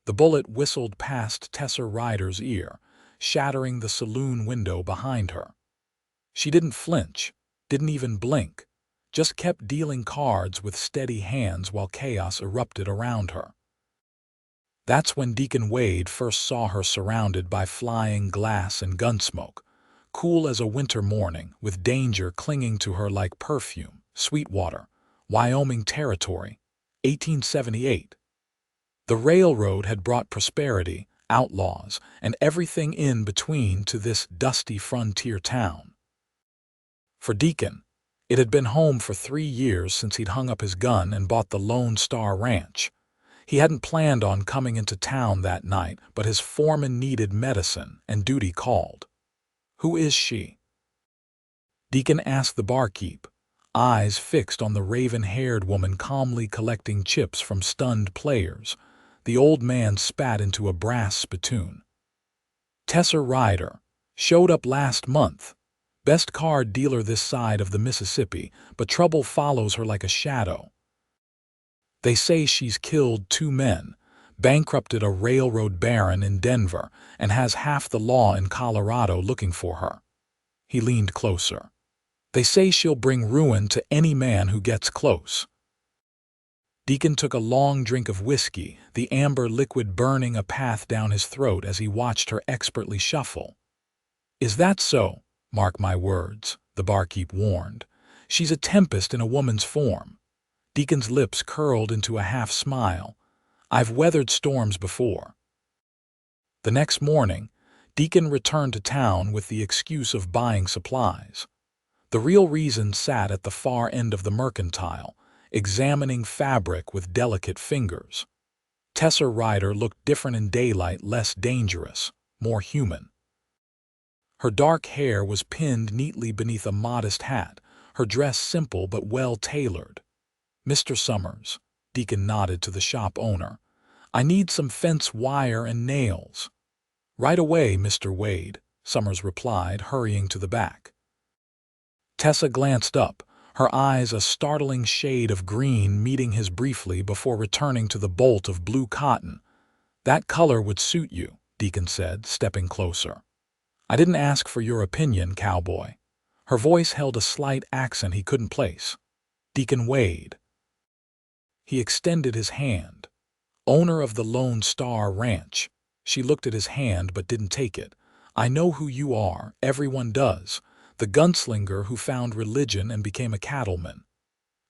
The bullet whistled past Tessa Ryder's ear, shattering the saloon window behind her. She didn't flinch, didn't even blink, just kept dealing cards with steady hands while chaos erupted around her. That's when Deacon Wade first saw her surrounded by flying glass and gunsmoke, cool as a winter morning, with danger clinging to her like perfume. Sweetwater, Wyoming territory, 1878. The railroad had brought prosperity, outlaws, and everything in between to this dusty frontier town. For Deacon, it had been home for 3 years since he'd hung up his gun and bought the Lone Star Ranch. He hadn't planned on coming into town that night, but his foreman needed medicine and duty called. "Who is she?" Deacon asked the barkeep, eyes fixed on the raven-haired woman calmly collecting chips from stunned players. The old man spat into a brass spittoon. "Tessa Ryder. Showed up last month. Best card dealer this side of the Mississippi, but trouble follows her like a shadow. They say she's killed 2 men, bankrupted a railroad baron in Denver, and has half the law in Colorado looking for her." He leaned closer. "They say she'll bring ruin to any man who gets close." Deacon took a long drink of whiskey, the amber liquid burning a path down his throat as he watched her expertly shuffle. "Is that so? Mark my words," the barkeep warned. "She's a tempest in a woman's form." Deacon's lips curled into a half-smile. "I've weathered storms before." The next morning, Deacon returned to town with the excuse of buying supplies. The real reason sat at the far end of the mercantile, examining fabric with delicate fingers. Tessa Ryder looked different in daylight, less dangerous, more human. Her dark hair was pinned neatly beneath a modest hat, her dress simple but well-tailored. "Mr. Summers," Deacon nodded to the shop owner, "I need some fence wire and nails." "Right away, Mr. Wade," Summers replied, hurrying to the back. Tessa glanced up, her eyes a startling shade of green meeting his briefly before returning to the bolt of blue cotton. "That color would suit you," Deacon said, stepping closer. "I didn't ask for your opinion, Cowboy." Her voice held a slight accent he couldn't place. "Deacon Wade." He extended his hand. "Owner of the Lone Star Ranch." She looked at his hand but didn't take it. "I know who you are, everyone does. The gunslinger who found religion and became a cattleman.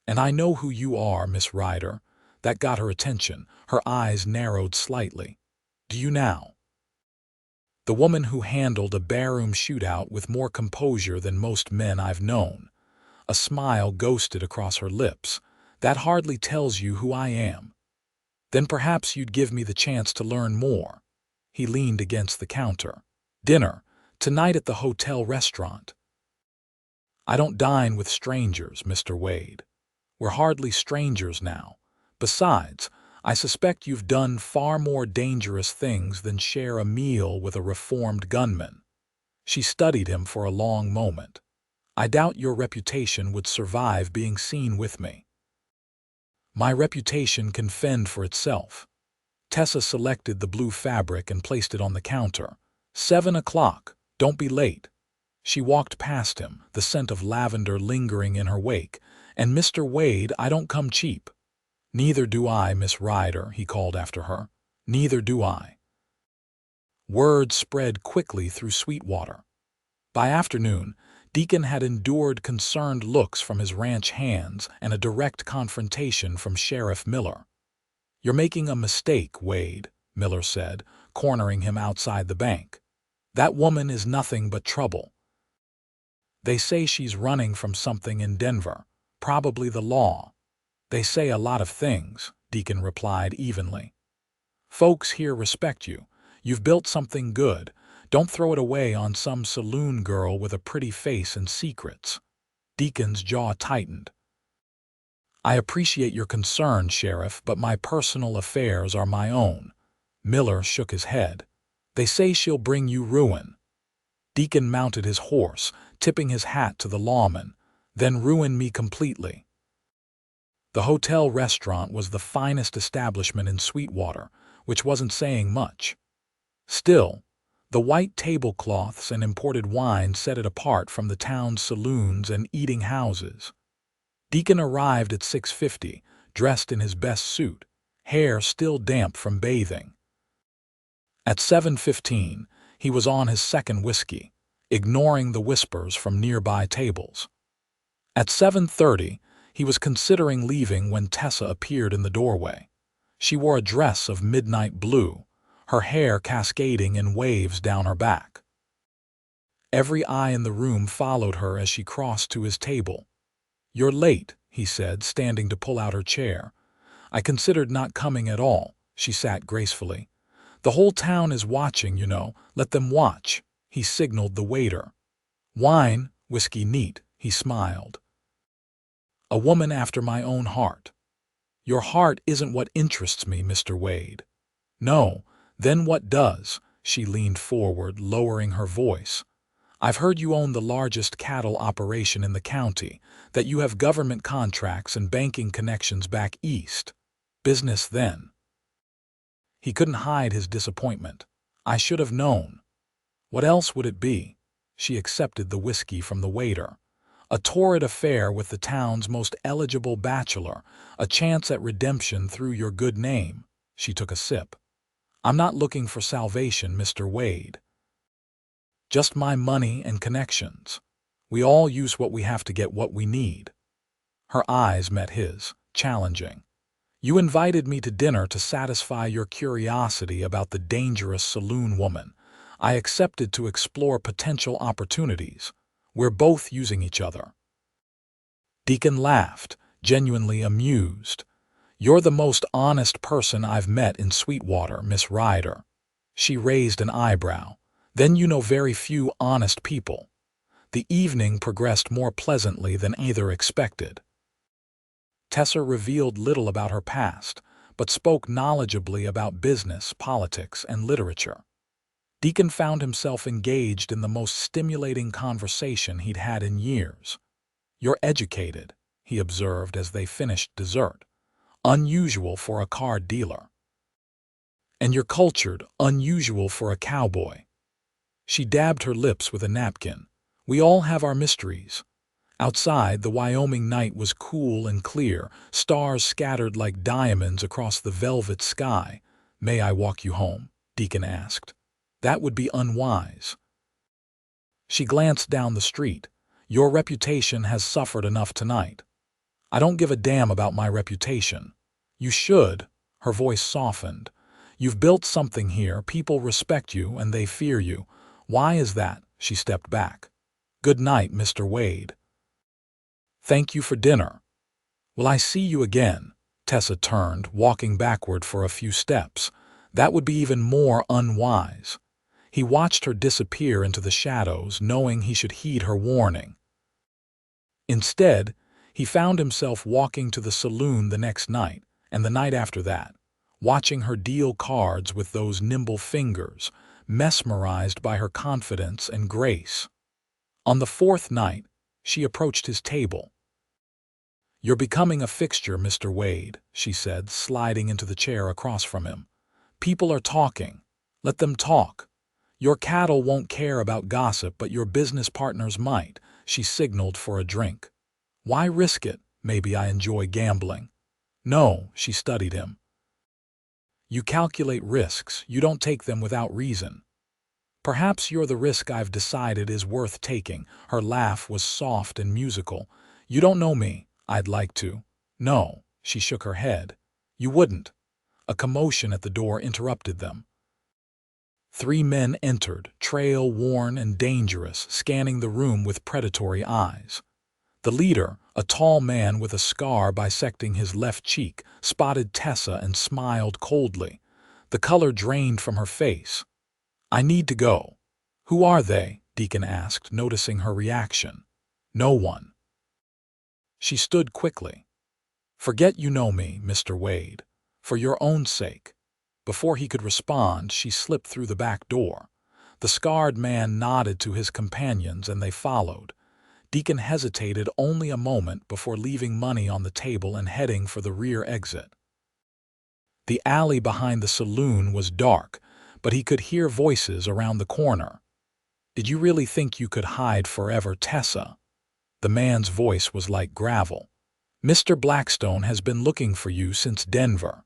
And I know who you are, Miss Ryder." That got her attention. Her eyes narrowed slightly. "Do you now?" The woman who handled a barroom shootout with more composure than most men I've known. A smile ghosted across her lips. "That hardly tells you who I am." "Then perhaps you'd give me the chance to learn more." He leaned against the counter. "Dinner, tonight at the hotel restaurant." "I don't dine with strangers, Mr. Wade. We're hardly strangers now. Besides, I suspect you've done far more dangerous things than share a meal with a reformed gunman." She studied him for a long moment. "I doubt your reputation would survive being seen with me." "My reputation can fend for itself." Tessa selected the blue fabric and placed it on the counter. 7 o'clock. Don't be late." She walked past him, the scent of lavender lingering in her wake. "And Mr. Wade, I don't come cheap." "Neither do I, Miss Ryder," he called after her. "Neither do I." Word spread quickly through Sweetwater. By afternoon, Deacon had endured concerned looks from his ranch hands and a direct confrontation from Sheriff Miller. "You're making a mistake, Wade," Miller said, cornering him outside the bank. "That woman is nothing but trouble. They say she's running from something in Denver, probably the law." "They say a lot of things," Deacon replied evenly. "Folks here respect you. You've built something good. Don't throw it away on some saloon girl with a pretty face and secrets." Deacon's jaw tightened. "I appreciate your concern, Sheriff, but my personal affairs are my own." Miller shook his head. "They say she'll bring you ruin." Deacon mounted his horse, tipping his hat to the lawman. "Then ruin me completely." The hotel restaurant was the finest establishment in Sweetwater, which wasn't saying much. Still, the white tablecloths and imported wine set it apart from the town's saloons and eating houses. Deacon arrived at 6:50, dressed in his best suit, hair still damp from bathing. At 7:15, he was on his second whiskey, ignoring the whispers from nearby tables. At 7:30, he was considering leaving when Tessa appeared in the doorway. She wore a dress of midnight blue, her hair cascading in waves down her back. Every eye in the room followed her as she crossed to his table. "You're late," he said, standing to pull out her chair. "I considered not coming at all." She sat gracefully. "The whole town is watching, you know. Let them watch." He signaled the waiter. "Wine, whiskey neat," he smiled. "A woman after my own heart." "Your heart isn't what interests me, Mr. Wade." "No, then what does?" She leaned forward, lowering her voice. "I've heard you own the largest cattle operation in the county, that you have government contracts and banking connections back east. Business then." He couldn't hide his disappointment. "I should have known." "What else would it be?" She accepted the whiskey from the waiter. "A torrid affair with the town's most eligible bachelor, a chance at redemption through your good name." She took a sip. "I'm not looking for salvation, Mr. Wade. Just my money and connections. We all use what we have to get what we need." Her eyes met his, challenging. "You invited me to dinner to satisfy your curiosity about the dangerous saloon woman. I accepted to explore potential opportunities. We're both using each other." Deacon laughed, genuinely amused. "You're the most honest person I've met in Sweetwater, Miss Ryder." She raised an eyebrow. "Then you know very few honest people." The evening progressed more pleasantly than either expected. Tessa revealed little about her past, but spoke knowledgeably about business, politics, and literature. Deacon found himself engaged in the most stimulating conversation he'd had in years. "You're educated," he observed as they finished dessert. "Unusual for a car dealer." "And you're cultured, unusual for a cowboy." She dabbed her lips with a napkin. "We all have our mysteries." Outside, the Wyoming night was cool and clear, stars scattered like diamonds across the velvet sky. "May I walk you home?" Deacon asked. "That would be unwise." She glanced down the street. "Your reputation has suffered enough tonight." "I don't give a damn about my reputation." "You should." Her voice softened. "You've built something here, people respect you and they fear you. Why is that?" She stepped back. "Good night, Mr. Wade." "Thank you for dinner." "Will I see you again?" Tessa turned, walking backward for a few steps. "That would be even more unwise." He watched her disappear into the shadows, knowing he should heed her warning. Instead, he found himself walking to the saloon the next night, and the night after that, watching her deal cards with those nimble fingers, mesmerized by her confidence and grace. On the fourth night, she approached his table. "You're becoming a fixture, Mr. Wade," she said, sliding into the chair across from him. "People are talking. Let them talk. Your cattle won't care about gossip, but your business partners might." She signaled for a drink. "Why risk it? Maybe I enjoy gambling." "No," she studied him. "You calculate risks, you don't take them without reason." "Perhaps you're the risk I've decided is worth taking." Her laugh was soft and musical. "You don't know me. I'd like to." "No." She shook her head. "You wouldn't." A commotion at the door interrupted them. 3 men entered, trail-worn and dangerous, scanning the room with predatory eyes. The leader, a tall man with a scar bisecting his left cheek, spotted Tessa and smiled coldly. The color drained from her face. "I need to go." "Who are they?" Deacon asked, noticing her reaction. "No one." She stood quickly. "Forget you know me, Mr. Wade. For your own sake." Before he could respond, she slipped through the back door. The scarred man nodded to his companions and they followed. Deacon hesitated only a moment before leaving money on the table and heading for the rear exit. The alley behind the saloon was dark, but he could hear voices around the corner. "Did you really think you could hide forever, Tessa?" The man's voice was like gravel. "Mr. Blackstone has been looking for you since Denver."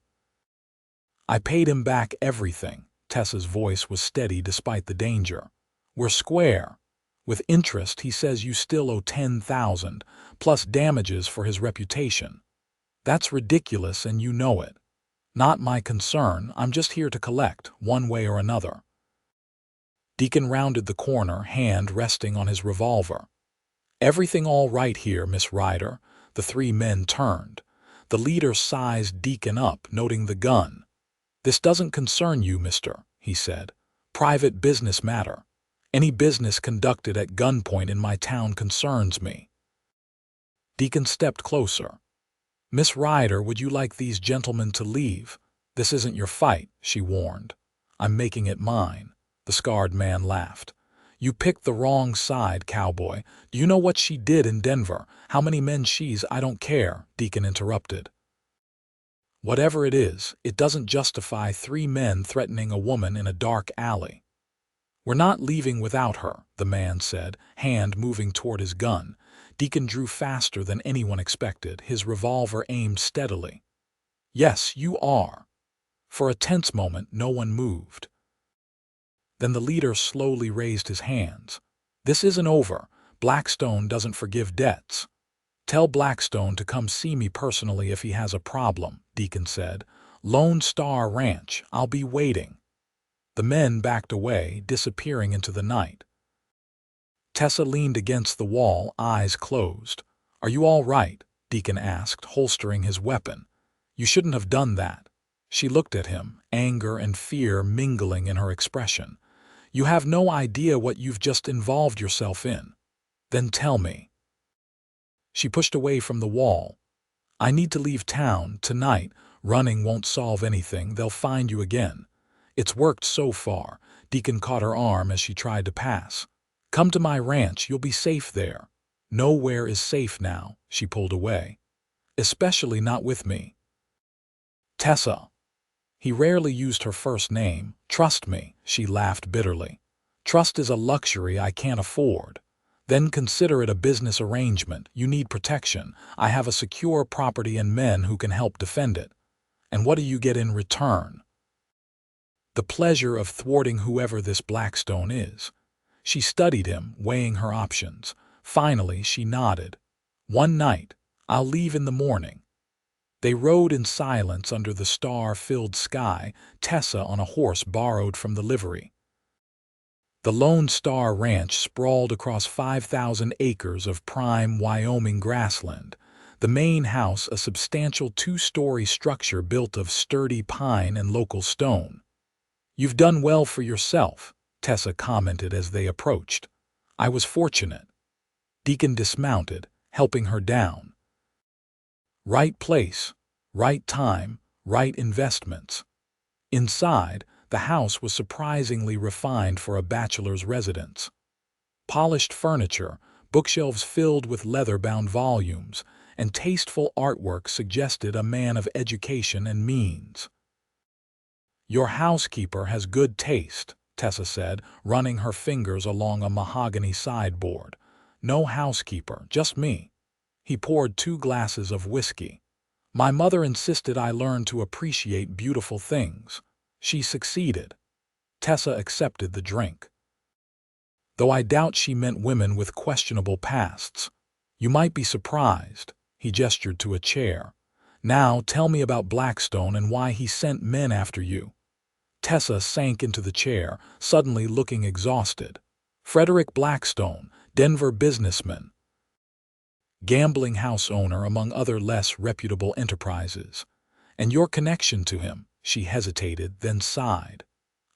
"I paid him back everything." Tessa's voice was steady despite the danger. "We're square. With interest, he says you still owe 10,000, plus damages for his reputation. That's ridiculous and you know it. Not my concern, I'm just here to collect, one way or another." Deacon rounded the corner, hand resting on his revolver. "Everything all right here, Miss Ryder?" The three men turned. The leader sized Deacon up, noting the gun. "This doesn't concern you, mister," he said. "Private business matter. Any business conducted at gunpoint in my town concerns me." Deacon stepped closer. "Miss Ryder, would you like these gentlemen to leave? This isn't your fight," she warned. "I'm making it mine." The scarred man laughed. "You picked the wrong side, cowboy. Do you know what she did in Denver? How many men she's—" "I don't care," Deacon interrupted. "Whatever it is, it doesn't justify three men threatening a woman in a dark alley." "We're not leaving without her," the man said, hand moving toward his gun. Deacon drew faster than anyone expected, his revolver aimed steadily. "Yes, you are." For a tense moment, no one moved. Then the leader slowly raised his hands. "This isn't over. Blackstone doesn't forgive debts." "Tell Blackstone to come see me personally if he has a problem," Deacon said. "Lone Star Ranch, I'll be waiting." The men backed away, disappearing into the night. Tessa leaned against the wall, eyes closed. "Are you all right?" Deacon asked, holstering his weapon. "You shouldn't have done that." She looked at him, anger and fear mingling in her expression. "You have no idea what you've just involved yourself in." "Then tell me." She pushed away from the wall. "I need to leave town, tonight. Running won't solve anything. They'll find you again. It's worked so far." Deacon caught her arm as she tried to pass. "Come to my ranch, you'll be safe there." "Nowhere is safe now," she pulled away. "Especially not with me." "Tessa." He rarely used her first name. "Trust me," she laughed bitterly. "Trust is a luxury I can't afford." "Then consider it a business arrangement. You need protection. I have a secure property and men who can help defend it." "And what do you get in return?" "The pleasure of thwarting whoever this Blackstone is." She studied him, weighing her options. Finally, she nodded. "One night. I'll leave in the morning." They rode in silence under the star-filled sky, Tessa on a horse borrowed from the livery. The Lone Star Ranch sprawled across 5,000 acres of prime Wyoming grassland. The main house, a substantial two-story structure built of sturdy pine and local stone. "You've done well for yourself," Tessa commented as they approached. "I was fortunate." Deacon dismounted, helping her down. Right place, right time, right investments. Inside, the house was surprisingly refined for a bachelor's residence. Polished furniture, bookshelves filled with leather-bound volumes, and tasteful artwork suggested a man of education and means. "Your housekeeper has good taste," Tessa said, running her fingers along a mahogany sideboard. "No housekeeper, just me." He poured 2 glasses of whiskey. "My mother insisted I learn to appreciate beautiful things." She succeeded. Tessa accepted the drink. "Though I doubt she meant women with questionable pasts. You might be surprised." He gestured to a chair. "Now tell me about Blackstone and why he sent men after you." Tessa sank into the chair, suddenly looking exhausted. "Frederick Blackstone, Denver businessman. Gambling house owner among other less reputable enterprises. And your connection to him," she hesitated, then sighed.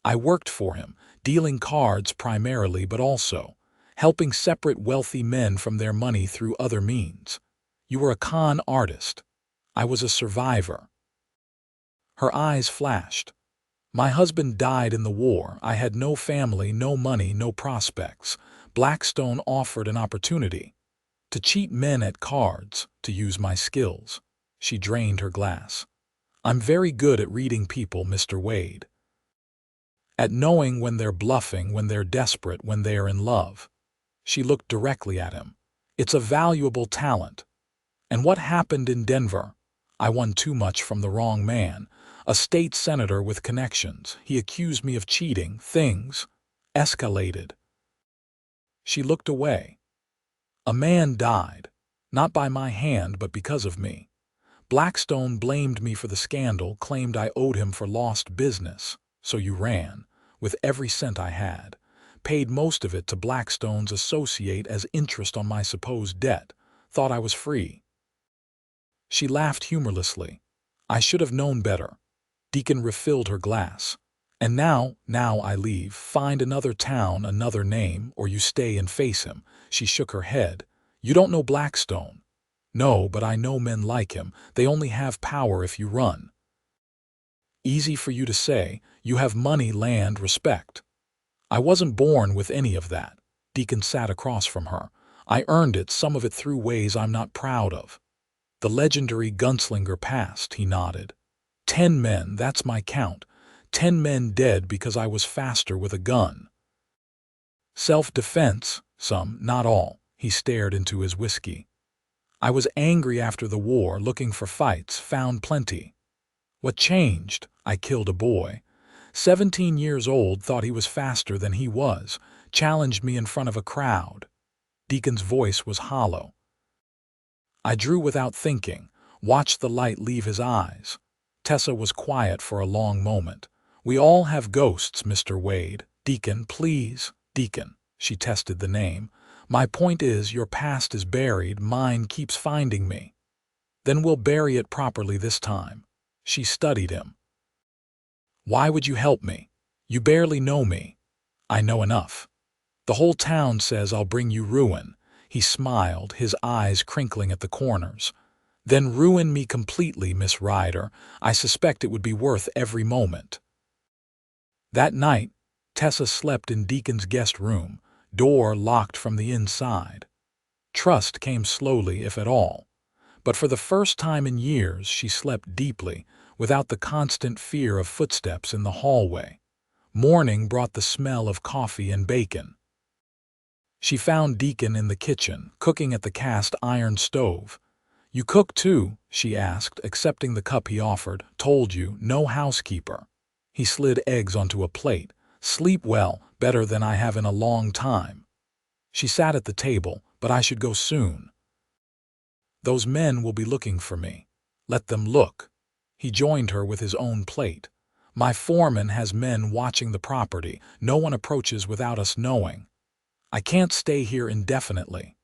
"I worked for him, dealing cards primarily but also helping separate wealthy men from their money through other means. You were a con artist. I was a survivor." Her eyes flashed. "My husband died in the war. I had no family, no money, no prospects. Blackstone offered an opportunity. To cheat men at cards, to use my skills." She drained her glass. I'm very good at reading people, Mr. Wade. At knowing when they're bluffing, when they're desperate, when they are in love. She looked directly at him. It's a valuable talent. And what happened in Denver? I won too much from the wrong man. A state senator with connections. He accused me of cheating. Things escalated. She looked away. A man died. Not by my hand, but because of me. Blackstone blamed me for the scandal, claimed I owed him for lost business. So you ran, with every cent I had. Paid most of it to Blackstone's associate as interest on my supposed debt. Thought I was free. She laughed humorlessly. I should have known better. Deacon refilled her glass. And now I leave. Find another town, another name, or you stay and face him. She shook her head. You don't know Blackstone. No, but I know men like him. They only have power if you run. Easy for you to say. You have money, land, respect. I wasn't born with any of that. Deacon sat across from her. I earned it, some of it through ways I'm not proud of. The legendary gunslinger passed, he nodded. 10 men, that's my count. 10 men dead because I was faster with a gun. Self-defense, some, not all. He stared into his whiskey. I was angry after the war, looking for fights, found plenty. What changed? I killed a boy. 17 years old, thought he was faster than he was, challenged me in front of a crowd. Deacon's voice was hollow. I drew without thinking, watched the light leave his eyes. Tessa was quiet for a long moment. We all have ghosts, Mr. Wade. Deacon, please. Deacon. She tested the name. My point is, your past is buried, mine keeps finding me. Then we'll bury it properly this time. She studied him. Why would you help me? You barely know me. I know enough. The whole town says I'll bring you ruin. He smiled, his eyes crinkling at the corners. Then ruin me completely, Miss Ryder. I suspect it would be worth every moment. That night, Tessa slept in Deacon's guest room, door locked from the inside. Trust came slowly, if at all. But for the first time in years, she slept deeply, without the constant fear of footsteps in the hallway. Morning brought the smell of coffee and bacon. She found Deacon in the kitchen, cooking at the cast-iron stove. You cook too? She asked, accepting the cup he offered. Told you, no housekeeper. He slid eggs onto a plate. Sleep well, better than I have in a long time. She sat at the table, but I should go soon. Those men will be looking for me. Let them look. He joined her with his own plate. My foreman has men watching the property. No one approaches without us knowing. I can't stay here indefinitely.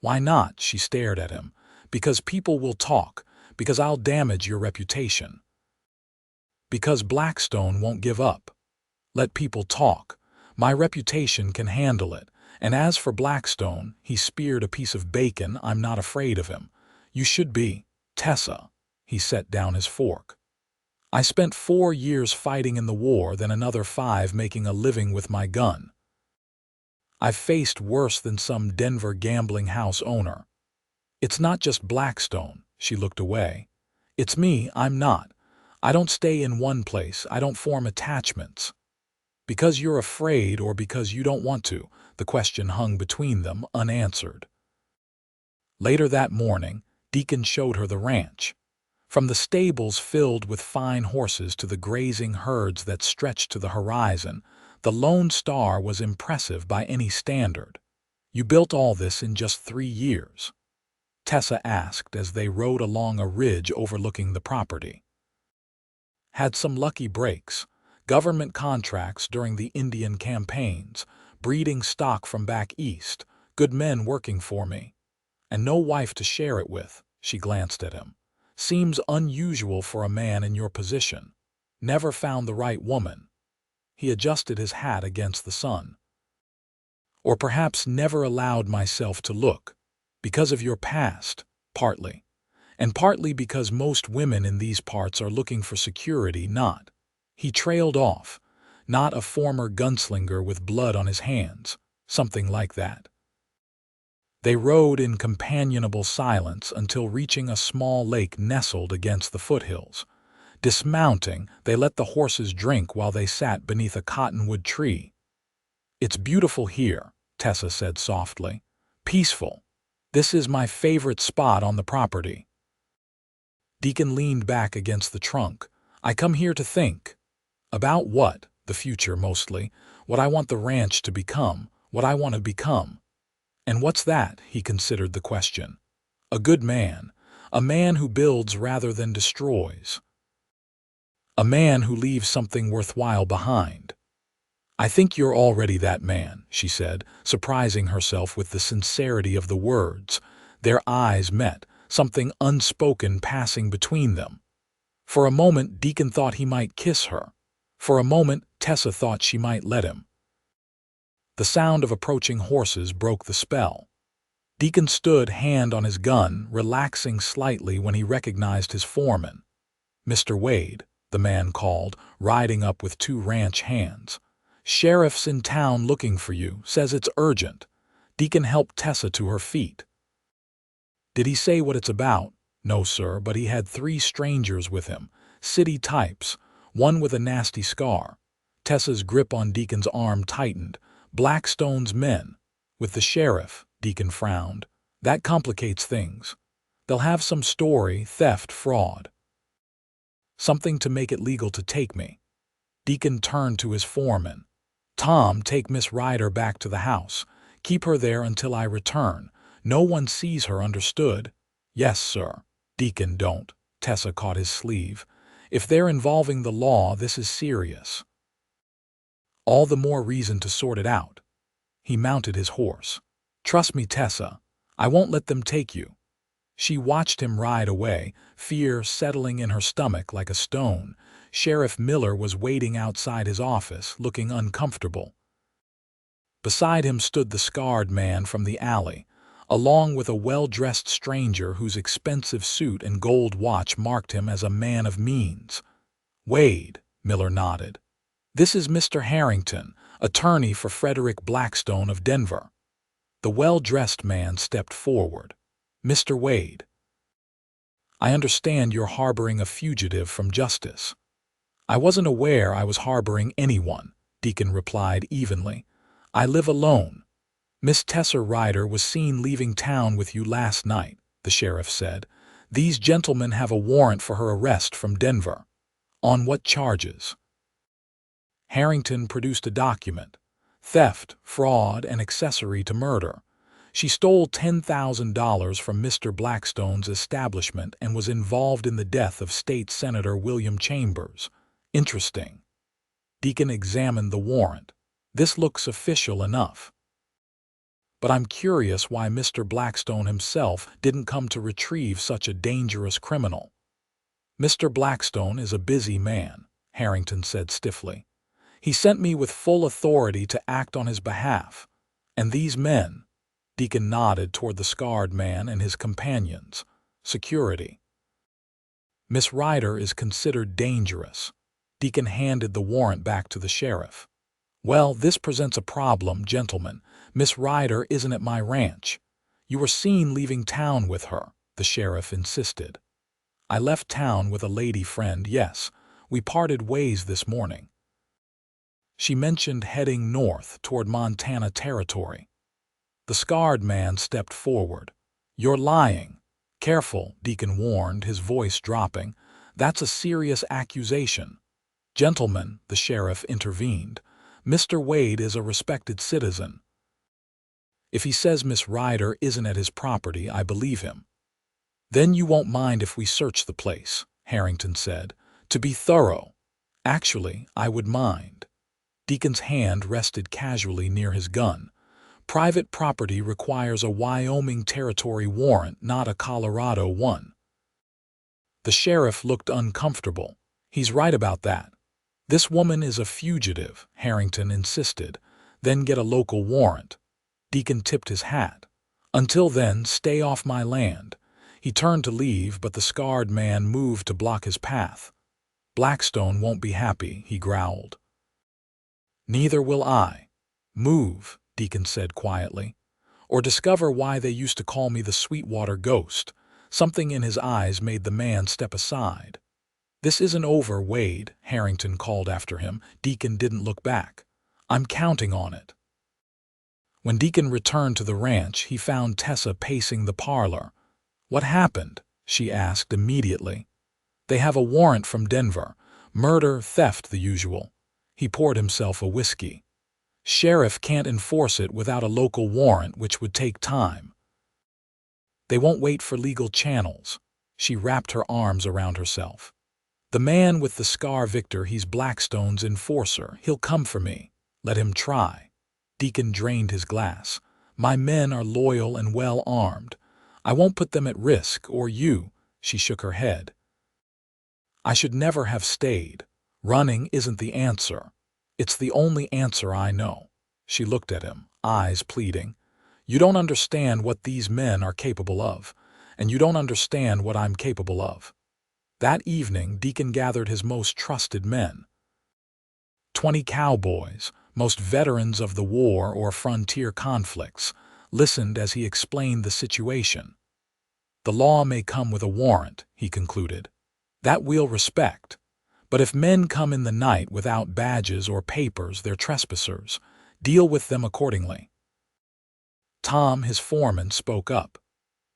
Why not? She stared at him. Because people will talk. Because I'll damage your reputation. Because Blackstone won't give up. Let people talk. My reputation can handle it. And as for Blackstone, he speared a piece of bacon. I'm not afraid of him. You should be. Tessa. He set down his fork. I spent 4 years fighting in the war, then another 5 making a living with my gun. I've faced worse than some Denver gambling house owner. It's not just Blackstone. She looked away. It's me, I'm not. I don't stay in one place. I don't form attachments. Because you're afraid or because you don't want to, the question hung between them, unanswered. Later that morning, Deacon showed her the ranch. From the stables filled with fine horses to the grazing herds that stretched to the horizon, the Lone Star was impressive by any standard. You built all this in just 3 years? Tessa asked as they rode along a ridge overlooking the property. Had some lucky breaks, government contracts during the Indian campaigns, breeding stock from back east, good men working for me. And no wife to share it with. She glanced at him. Seems unusual for a man in your position. Never found the right woman. He adjusted his hat against the sun. Or perhaps never allowed myself to look. Because of your past, partly. And partly because most women in these parts are looking for security, not. He trailed off. Not a former gunslinger with blood on his hands. Something like that. They rode in companionable silence until reaching a small lake nestled against the foothills. Dismounting, they let the horses drink while they sat beneath a cottonwood tree. "It's beautiful here," Tessa said softly. "Peaceful. This is my favorite spot on the property." Deacon leaned back against the trunk. "I come here to think." "About what?" "The future, mostly. What I want the ranch to become. What I want to become." "And what's that?" He considered the question. "A good man. A man who builds rather than destroys. A man who leaves something worthwhile behind." "I think you're already that man," she said, surprising herself with the sincerity of the words. Their eyes met, something unspoken passing between them. For a moment, Deacon thought he might kiss her. For a moment, Tessa thought she might let him. The sound of approaching horses broke the spell. Deacon stood, hand on his gun, relaxing slightly when he recognized his foreman. "Mr. Wade," the man called, riding up with 2 ranch hands. "Sheriff's in town looking for you, says it's urgent." Deacon helped Tessa to her feet. "Did he say what it's about?" "No, sir, but he had 3 strangers with him, city types, one with a nasty scar." Tessa's grip on Deacon's arm tightened. "Blackstone's men." "With the sheriff," Deacon frowned. "That complicates things. They'll have some story, theft, fraud. Something to make it legal to take me." Deacon turned to his foreman. "Tom, take Miss Ryder back to the house. Keep her there until I return. No one sees her, understood?" "Yes, sir." "Deacon, don't." Tessa caught his sleeve. "If they're involving the law, this is serious. All the more reason to sort it out." He mounted his horse. "Trust me, Tessa. I won't let them take you." She watched him ride away, fear settling in her stomach like a stone. Sheriff Miller was waiting outside his office, looking uncomfortable. Beside him stood the scarred man from the alley, along with a well-dressed stranger whose expensive suit and gold watch marked him as a man of means. "Wade," Miller nodded. "This is Mr. Harrington, attorney for Frederick Blackstone of Denver." The well-dressed man stepped forward. "Mr. Wade, I understand you're harboring a fugitive from justice." "I wasn't aware I was harboring anyone," Deacon replied evenly. "I live alone." "Miss Tessa Ryder was seen leaving town with you last night," the sheriff said. "These gentlemen have a warrant for her arrest from Denver." "On what charges?" Harrington produced a document. "Theft, fraud, and accessory to murder. She stole $10,000 from Mr. Blackstone's establishment and was involved in the death of State Senator William Chambers." "Interesting." Deacon examined the warrant. "This looks official enough. But I'm curious why Mr. Blackstone himself didn't come to retrieve such a dangerous criminal." "Mr. Blackstone is a busy man," Harrington said stiffly. "He sent me with full authority to act on his behalf. And these men," Deacon nodded toward the scarred man and his companions, "security. Miss Ryder is considered dangerous." Deacon handed the warrant back to the sheriff. "Well, this presents a problem, gentlemen. Miss Ryder isn't at my ranch. You were seen leaving town with her," the sheriff insisted. "I left town with a lady friend, yes. We parted ways this morning. She mentioned heading north toward Montana Territory." The scarred man stepped forward. "You're lying." "Careful," Deacon warned, his voice dropping. "That's a serious accusation." "Gentlemen," the sheriff intervened, "Mr. Wade is a respected citizen. If he says Miss Ryder isn't at his property, I believe him." "Then you won't mind if we search the place," Harrington said, "to be thorough." "Actually, I would mind." Deacon's hand rested casually near his gun. "Private property requires a Wyoming Territory warrant, not a Colorado one." The sheriff looked uncomfortable. "He's right about that." "This woman is a fugitive," Harrington insisted. "Then get a local warrant." Deacon tipped his hat. "Until then, stay off my land." He turned to leave, but the scarred man moved to block his path. "Blackstone won't be happy," he growled. "Neither will I." "Move," Deacon said quietly. "Or discover why they used to call me the Sweetwater ghost." Something in his eyes made the man step aside. "This isn't over, Wade," Harrington called after him. Deacon didn't look back. "I'm counting on it." When Deacon returned to the ranch, he found Tessa pacing the parlor. "What happened?" she asked immediately. "They have a warrant from Denver. Murder, theft, the usual." He poured himself a whiskey. "Sheriff can't enforce it without a local warrant, which would take time. They won't wait for legal channels." She wrapped her arms around herself. "The man with the scar, Victor, he's Blackstone's enforcer. He'll come for me. Let him try." Deacon drained his glass. "My men are loyal and well armed. I won't put them at risk, or you." She shook her head. "I should never have stayed. Running isn't the answer. It's the only answer I know." She looked at him, eyes pleading. "You don't understand what these men are capable of, and you don't understand what I'm capable of." That evening, Deacon gathered his most trusted men. 20 cowboys, most veterans of the war or frontier conflicts, listened as he explained the situation. "The law may come with a warrant," he concluded. "That we'll respect. But if men come in the night without badges or papers, they're trespassers. Deal with them accordingly." Tom, his foreman, spoke up.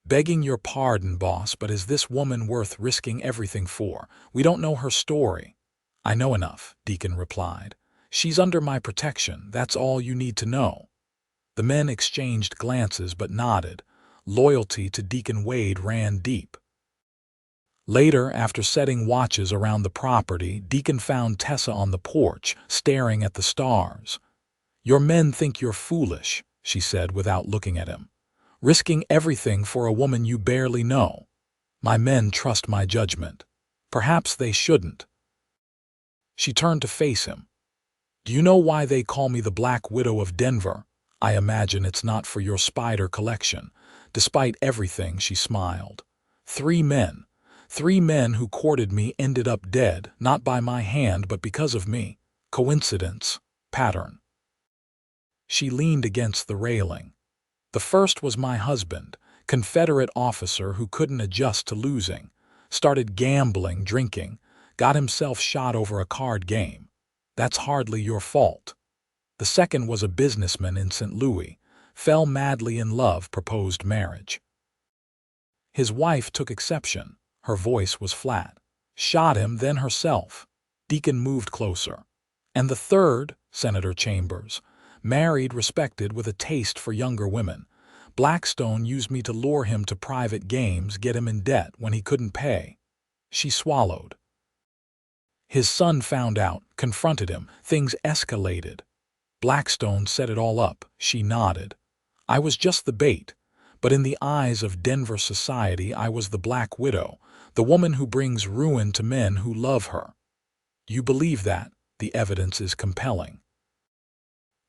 "Begging your pardon, boss, but is this woman worth risking everything for? We don't know her story." "I know enough," Deacon replied. "She's under my protection. That's all you need to know." The men exchanged glances but nodded. Loyalty to Deacon Wade ran deep. Later, after setting watches around the property, Deacon found Tessa on the porch, staring at the stars. "Your men think you're foolish," she said without looking at him. "Risking everything for a woman you barely know." "My men trust my judgment." "Perhaps they shouldn't." She turned to face him. "Do you know why they call me the Black Widow of Denver? I imagine it's not for your spider collection." Despite everything, she smiled. Three men who courted me ended up dead, not by my hand but because of me. Coincidence, pattern." She leaned against the railing. "The first was my husband, Confederate officer who couldn't adjust to losing. Started gambling, drinking, got himself shot over a card game. That's hardly your fault. The second was a businessman in St. Louis. Fell madly in love, proposed marriage. His wife took exception. Her voice was flat. Shot him, then herself." Deacon moved closer. "And the third, Senator Chambers, married, respected, with a taste for younger women. Blackstone used me to lure him to private games, get him in debt when he couldn't pay." She swallowed. "His son found out, confronted him. Things escalated. Blackstone set it all up." She nodded. "I was just the bait. But in the eyes of Denver society, I was the Black Widow, the woman who brings ruin to men who love her." "You believe that?" "The evidence is compelling."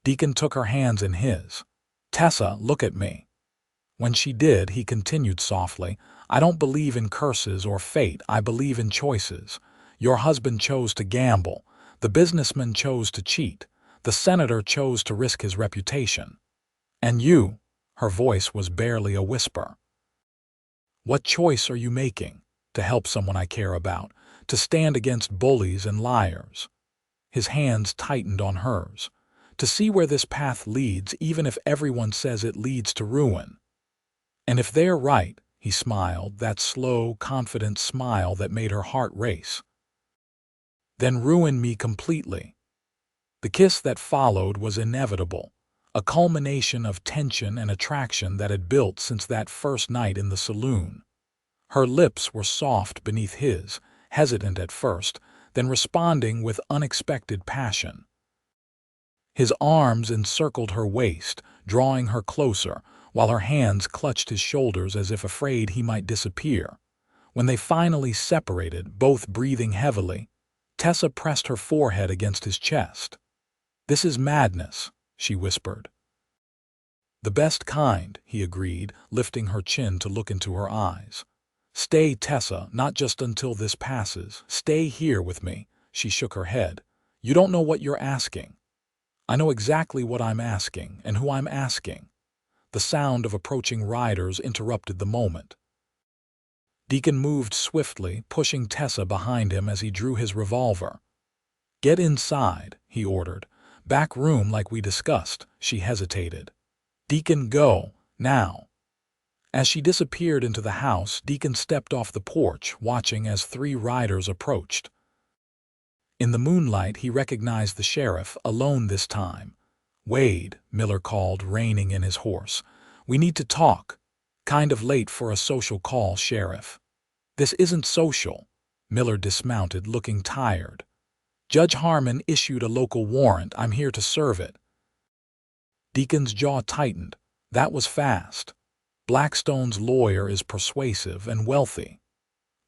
Deacon took her hands in his. "Tessa, look at me." When she did, he continued softly, "I don't believe in curses or fate. I believe in choices. Your husband chose to gamble. The businessman chose to cheat. The senator chose to risk his reputation. And you," her voice was barely a whisper. "What choice are you making? To help someone I care about, to stand against bullies and liars." His hands tightened on hers. "To see where this path leads, even if everyone says it leads to ruin. And if they're right," he smiled, that slow, confident smile that made her heart race, "then ruin me completely." The kiss that followed was inevitable, a culmination of tension and attraction that had built since that first night in the saloon. Her lips were soft beneath his, hesitant at first, then responding with unexpected passion. His arms encircled her waist, drawing her closer, while her hands clutched his shoulders as if afraid he might disappear. When they finally separated, both breathing heavily, Tessa pressed her forehead against his chest. "This is madness," she whispered. "The best kind," he agreed, lifting her chin to look into her eyes. "Stay, Tessa, not just until this passes. Stay here with me." She shook her head. "You don't know what you're asking." "I know exactly what I'm asking, and who I'm asking." The sound of approaching riders interrupted the moment. Deacon moved swiftly, pushing Tessa behind him as he drew his revolver. "Get inside," he ordered. "Back room like we discussed." She hesitated. "Deacon, go, now." As she disappeared into the house, Deacon stepped off the porch, watching as 3 riders approached. In the moonlight, he recognized the sheriff, alone this time. "Wade," Miller called, reining in his horse. "We need to talk. Kind of late for a social call, Sheriff." "This isn't social." Miller dismounted, looking tired. "Judge Harmon issued a local warrant. I'm here to serve it." Deacon's jaw tightened. That was fast. Blackstone's lawyer is persuasive and wealthy.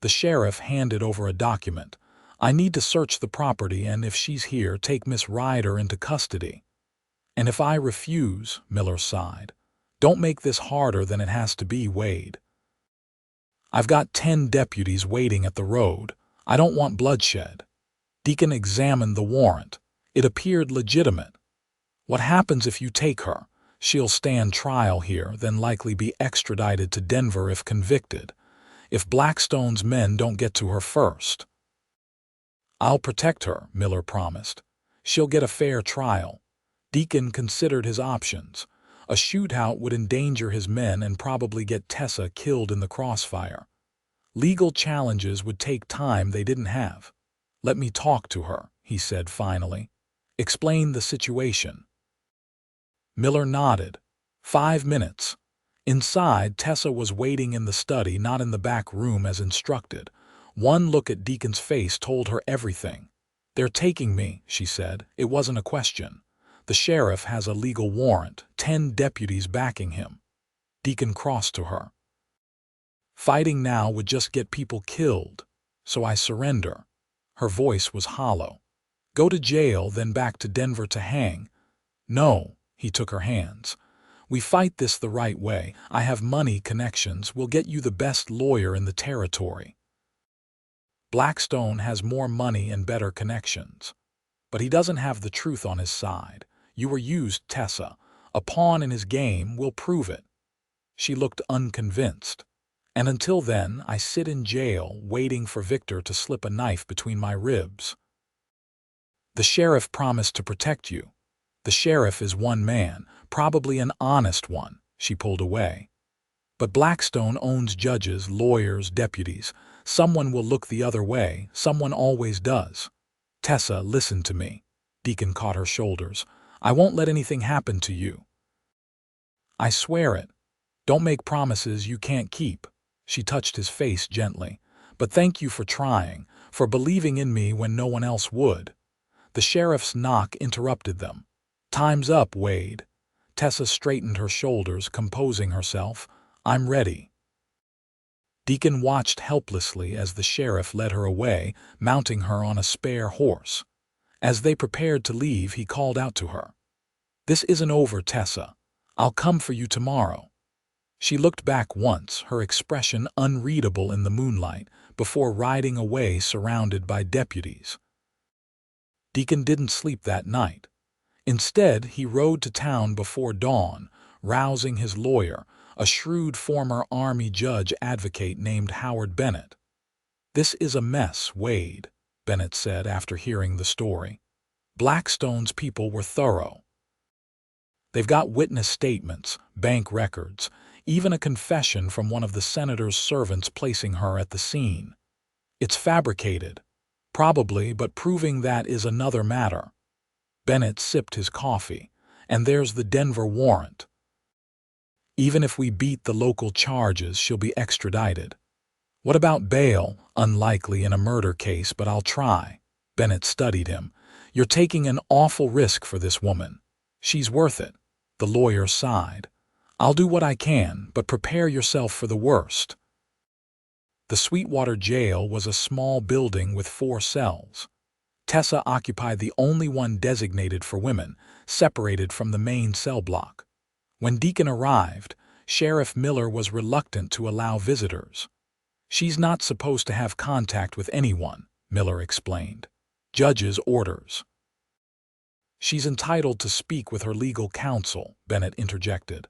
The sheriff handed over a document. "I need to search the property, and if she's here, take Miss Ryder into custody." "And if I refuse," Miller sighed. "Don't make this harder than it has to be, Wade. I've got 10 deputies waiting at the road. I don't want bloodshed." Deacon examined the warrant. It appeared legitimate. "What happens if you take her?" "She'll stand trial here, then likely be extradited to Denver if convicted. If Blackstone's men don't get to her first." "I'll protect her," Miller promised. "She'll get a fair trial." Deacon considered his options. A shootout would endanger his men and probably get Tessa killed in the crossfire. Legal challenges would take time they didn't have. "Let me talk to her," he said finally. "Explain the situation." Miller nodded. 5 minutes. Inside, Tessa was waiting in the study, not in the back room as instructed. One look at Deacon's face told her everything. "They're taking me," she said. "It wasn't a question. The sheriff has a legal warrant, 10 deputies backing him." Deacon crossed to her. "Fighting now would just get people killed, so I surrender." Her voice was hollow. "Go to jail, then back to Denver to hang." "No," he took her hands. "We fight this the right way. I have money, connections. We'll get you the best lawyer in the territory. Blackstone has more money and better connections. But he doesn't have the truth on his side. You were used, Tessa. A pawn in his game. We'll prove it." She looked unconvinced. "And until then, I sit in jail, waiting for Victor to slip a knife between my ribs." "The sheriff promised to protect you." "The sheriff is one man, probably an honest one." She pulled away. "But Blackstone owns judges, lawyers, deputies. Someone will look the other way. Someone always does." "Tessa, listen to me." Deacon caught her shoulders. "I won't let anything happen to you." "I swear it." "Don't make promises you can't keep." She touched his face gently. "But thank you for trying, for believing in me when no one else would." The sheriff's knock interrupted them. "Time's up, Wade." Tessa straightened her shoulders, composing herself. "I'm ready." Deacon watched helplessly as the sheriff led her away, mounting her on a spare horse. As they prepared to leave, he called out to her. "This isn't over, Tessa. I'll come for you tomorrow." She looked back once, her expression unreadable in the moonlight, before riding away surrounded by deputies. Deacon didn't sleep that night. Instead, he rode to town before dawn, rousing his lawyer, a shrewd former Army judge advocate named Howard Bennett. "This is a mess, Wade," Bennett said after hearing the story. "Blackstone's people were thorough. They've got witness statements, bank records, even a confession from one of the senator's servants placing her at the scene. It's fabricated, probably, but proving that is another matter." Bennett sipped his coffee. "And there's the Denver warrant. Even if we beat the local charges, she'll be extradited." "What about bail?" "Unlikely in a murder case, but I'll try." Bennett studied him. "You're taking an awful risk for this woman." "She's worth it." The lawyer sighed. "I'll do what I can, but prepare yourself for the worst." The Sweetwater jail was a small building with 4 cells. Tessa occupied the only one designated for women, separated from the main cell block. When Deacon arrived, Sheriff Miller was reluctant to allow visitors. "She's not supposed to have contact with anyone," Miller explained. "Judge's orders." "She's entitled to speak with her legal counsel," Bennett interjected.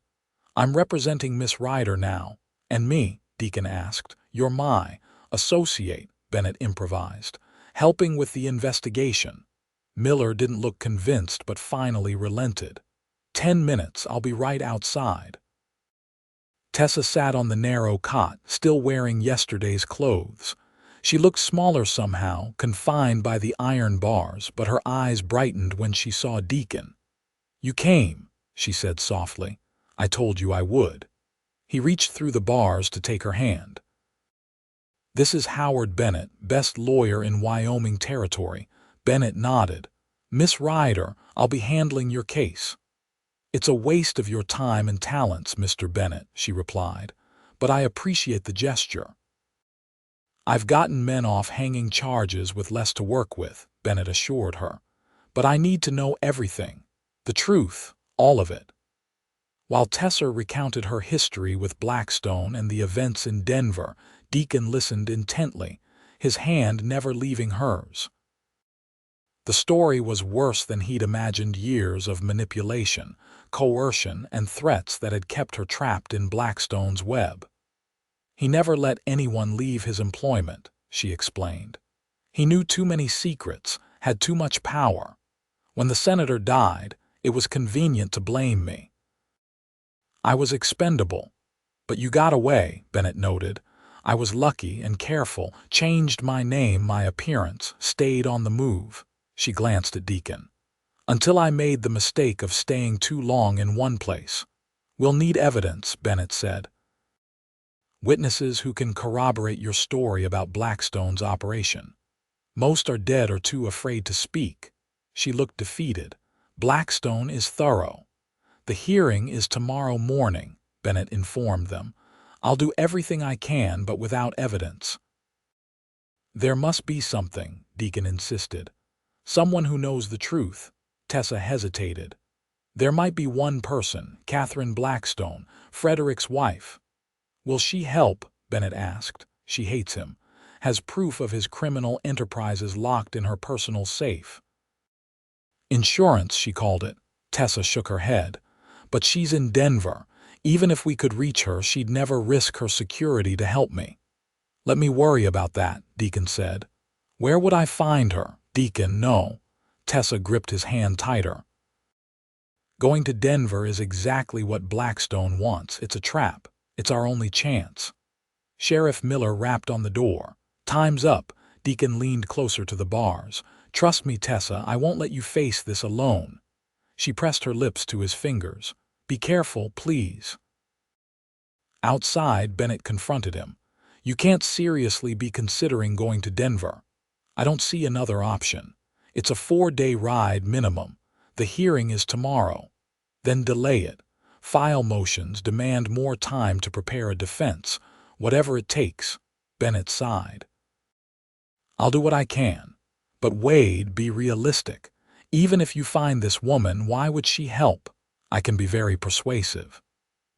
"I'm representing Miss Ryder now." "And me," Deacon asked. "You're my associate," Bennett improvised, "helping with the investigation." Miller didn't look convinced but finally relented. 10 minutes, I'll be right outside." Tessa sat on the narrow cot, still wearing yesterday's clothes. She looked smaller somehow, confined by the iron bars, but her eyes brightened when she saw Deacon. "You came," she said softly. "I told you I would." He reached through the bars to take her hand. "This is Howard Bennett, best lawyer in Wyoming territory." Bennett nodded. "Miss Ryder, I'll be handling your case." "It's a waste of your time and talents, Mr. Bennett," she replied, "but I appreciate the gesture." "I've gotten men off hanging charges with less to work with," Bennett assured her. "But I need to know everything. The truth, all of it." While Tessa recounted her history with Blackstone and the events in Denver, Deacon listened intently, his hand never leaving hers. The story was worse than he'd imagined. Years of manipulation, coercion, and threats that had kept her trapped in Blackstone's web. "He never let anyone leave his employment," she explained. "He knew too many secrets, had too much power. When the senator died, it was convenient to blame me. I was expendable. But you got away," Bennett noted. "I was lucky and careful, changed my name, my appearance, stayed on the move." She glanced at Deacon. "Until I made the mistake of staying too long in one place." "We'll need evidence," Bennett said. "Witnesses who can corroborate your story about Blackstone's operation. Most are dead or too afraid to speak." She looked defeated. "Blackstone is thorough." "The hearing is tomorrow morning," Bennett informed them. "I'll do everything I can, but without evidence." "There must be something," Deacon insisted. "Someone who knows the truth." Tessa hesitated. "There might be one person, Catherine Blackstone, Frederick's wife." "Will she help?" Bennett asked. "She hates him. Has proof of his criminal enterprises locked in her personal safe." "Insurance, she called it." Tessa shook her head. "But she's in Denver. Even if we could reach her, she'd never risk her security to help me." "Let me worry about that," Deacon said. "Where would I find her?" "Deacon, no." Tessa gripped his hand tighter. "Going to Denver is exactly what Blackstone wants. It's a trap. It's our only chance." Sheriff Miller rapped on the door. "Time's up." Deacon leaned closer to the bars. "Trust me, Tessa, I won't let you face this alone." She pressed her lips to his fingers. "Be careful, please." Outside, Bennett confronted him. "You can't seriously be considering going to Denver." "I don't see another option. It's a 4-day ride minimum. The hearing is tomorrow." "Then delay it. File motions, demand more time to prepare a defense. Whatever it takes." Bennett sighed. "I'll do what I can. But Wade, be realistic. Even if you find this woman, why would she help? I can be very persuasive."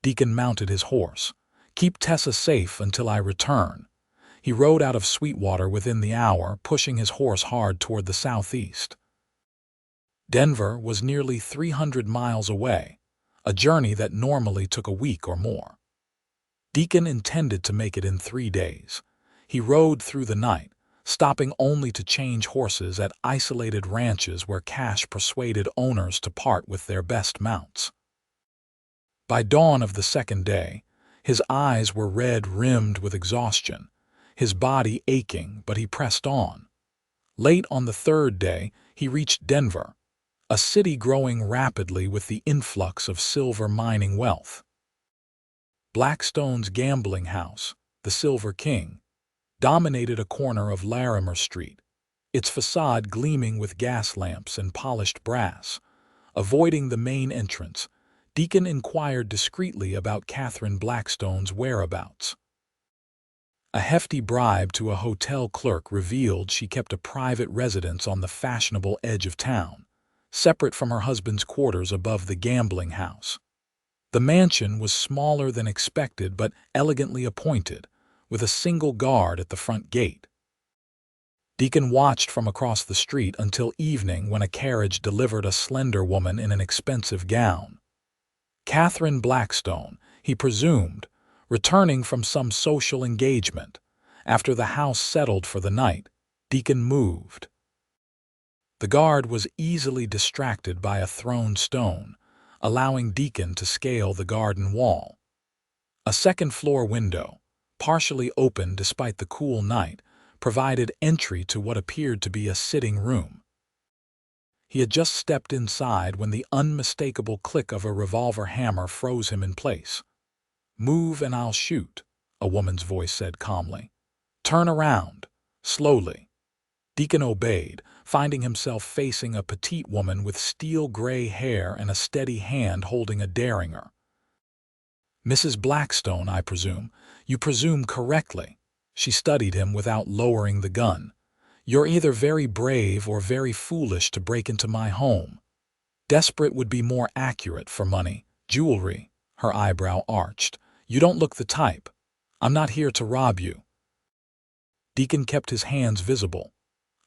Deacon mounted his horse. "Keep Tessa safe until I return." He rode out of Sweetwater within the hour, pushing his horse hard toward the southeast. Denver was nearly 300 miles away, a journey that normally took a week or more. Deacon intended to make it in 3 days. He rode through the night, stopping only to change horses at isolated ranches where cash persuaded owners to part with their best mounts. By dawn of the second day, his eyes were red-rimmed with exhaustion, his body aching, but he pressed on. Late on the third day, he reached Denver, a city growing rapidly with the influx of silver mining wealth. Blackstone's gambling house, the Silver King, dominated a corner of Larimer Street, its facade gleaming with gas lamps and polished brass. Avoiding the main entrance, Deacon inquired discreetly about Catherine Blackstone's whereabouts. A hefty bribe to a hotel clerk revealed she kept a private residence on the fashionable edge of town, separate from her husband's quarters above the gambling house. The mansion was smaller than expected but elegantly appointed, with a single guard at the front gate. Deacon watched from across the street until evening when a carriage delivered a slender woman in an expensive gown. Catherine Blackstone, he presumed, Returning from some social engagement, after the house settled for the night, Deacon moved. The guard was easily distracted by a thrown stone, allowing Deacon to scale the garden wall. A second-floor window, partially open despite the cool night, provided entry to what appeared to be a sitting room. He had just stepped inside when the unmistakable click of a revolver hammer froze him in place. "Move and I'll shoot," a woman's voice said calmly. "Turn around, slowly." Deacon obeyed, finding himself facing a petite woman with steel-gray hair and a steady hand holding a derringer. "Mrs. Blackstone, I presume. You presume correctly." She studied him without lowering the gun. "You're either very brave or very foolish to break into my home. Desperate would be more accurate for money, jewelry." Her eyebrow arched. "You don't look the type. I'm not here to rob you." Deacon kept his hands visible.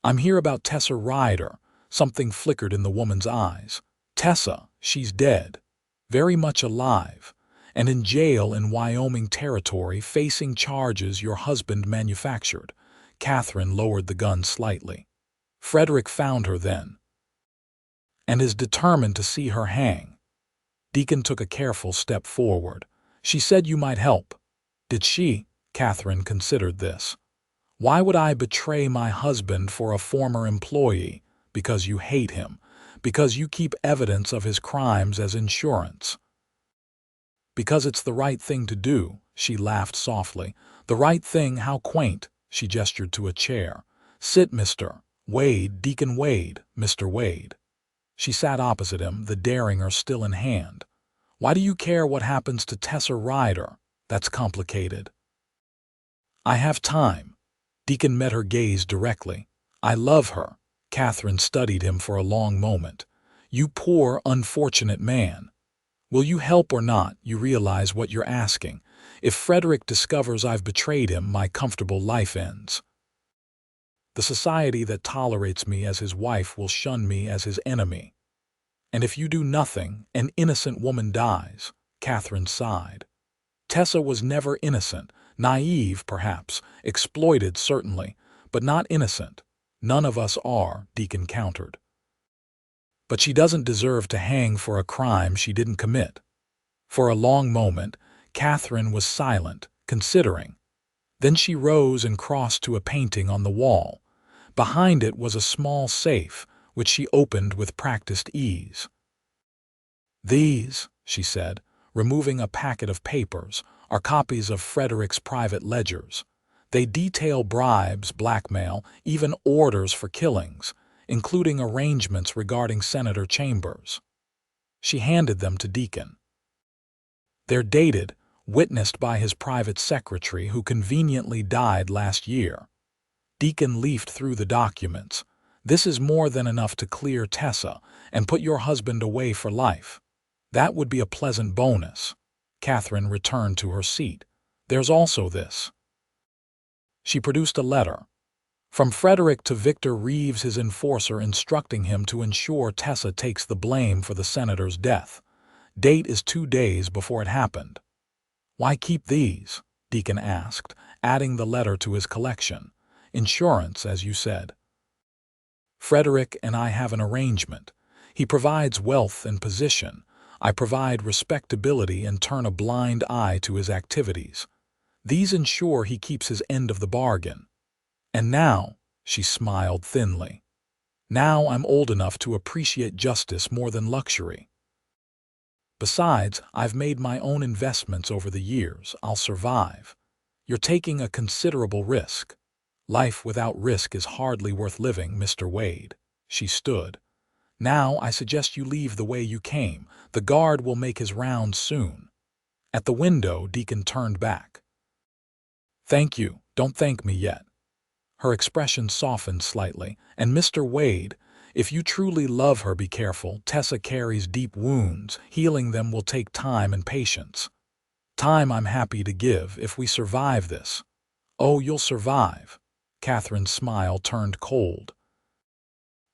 "I'm here about Tessa Ryder." Something flickered in the woman's eyes. "Tessa, she's dead. Very much alive. And in jail in Wyoming territory facing charges your husband manufactured." Catherine lowered the gun slightly. "Frederick found her then, and is determined to see her hang." Deacon took a careful step forward. "She said you might help." "Did she?" Catherine considered this. "Why would I betray my husband for a former employee? Because you hate him. Because you keep evidence of his crimes as insurance." "Because it's the right thing to do," she laughed softly. "The right thing, how quaint." She gestured to a chair. "Sit, Mr. Wade, Deacon Wade, Mr. Wade." She sat opposite him, the derringer still in hand. "Why do you care what happens to Tessa Ryder? That's complicated." "I have time." Deacon met her gaze directly. "I love her." Catherine studied him for a long moment. "You poor, unfortunate man. Will you help or not? You realize what you're asking. If Frederick discovers I've betrayed him, my comfortable life ends. The society that tolerates me as his wife will shun me as his enemy. And if you do nothing, an innocent woman dies." Catherine sighed. "Tessa was never innocent. Naive, perhaps. Exploited, certainly. But not innocent. None of us are," Deacon countered. "But she doesn't deserve to hang for a crime she didn't commit." For a long moment, Catherine was silent, considering. Then she rose and crossed to a painting on the wall. Behind it was a small safe, which she opened with practiced ease. "These," she said, removing a packet of papers, "are copies of Frederick's private ledgers. They detail bribes, blackmail, even orders for killings, including arrangements regarding Senator Chambers." She handed them to Deacon. "They're dated, witnessed by his private secretary who conveniently died last year." Deacon leafed through the documents. "This is more than enough to clear Tessa and put your husband away for life. That would be a pleasant bonus." Catherine returned to her seat. "There's also this." She produced a letter. "From Frederick to Victor Reeves, his enforcer, instructing him to ensure Tessa takes the blame for the senator's death. Date is 2 days before it happened." "Why keep these?" Deacon asked, adding the letter to his collection. "Insurance, as you said. Frederick and I have an arrangement. He provides wealth and position. I provide respectability and turn a blind eye to his activities. These ensure he keeps his end of the bargain. And now," she smiled thinly, "now I'm old enough to appreciate justice more than luxury. Besides, I've made my own investments over the years. I'll survive. You're taking a considerable risk. Life without risk is hardly worth living, Mr. Wade." She stood. "Now I suggest you leave the way you came. The guard will make his rounds soon." At the window, Deacon turned back. "Thank you. Don't thank me yet." Her expression softened slightly. "And Mr. Wade, if you truly love her, be careful. Tessa carries deep wounds. Healing them will take time and patience. Time I'm happy to give if we survive this." "Oh, you'll survive." Catherine's smile turned cold.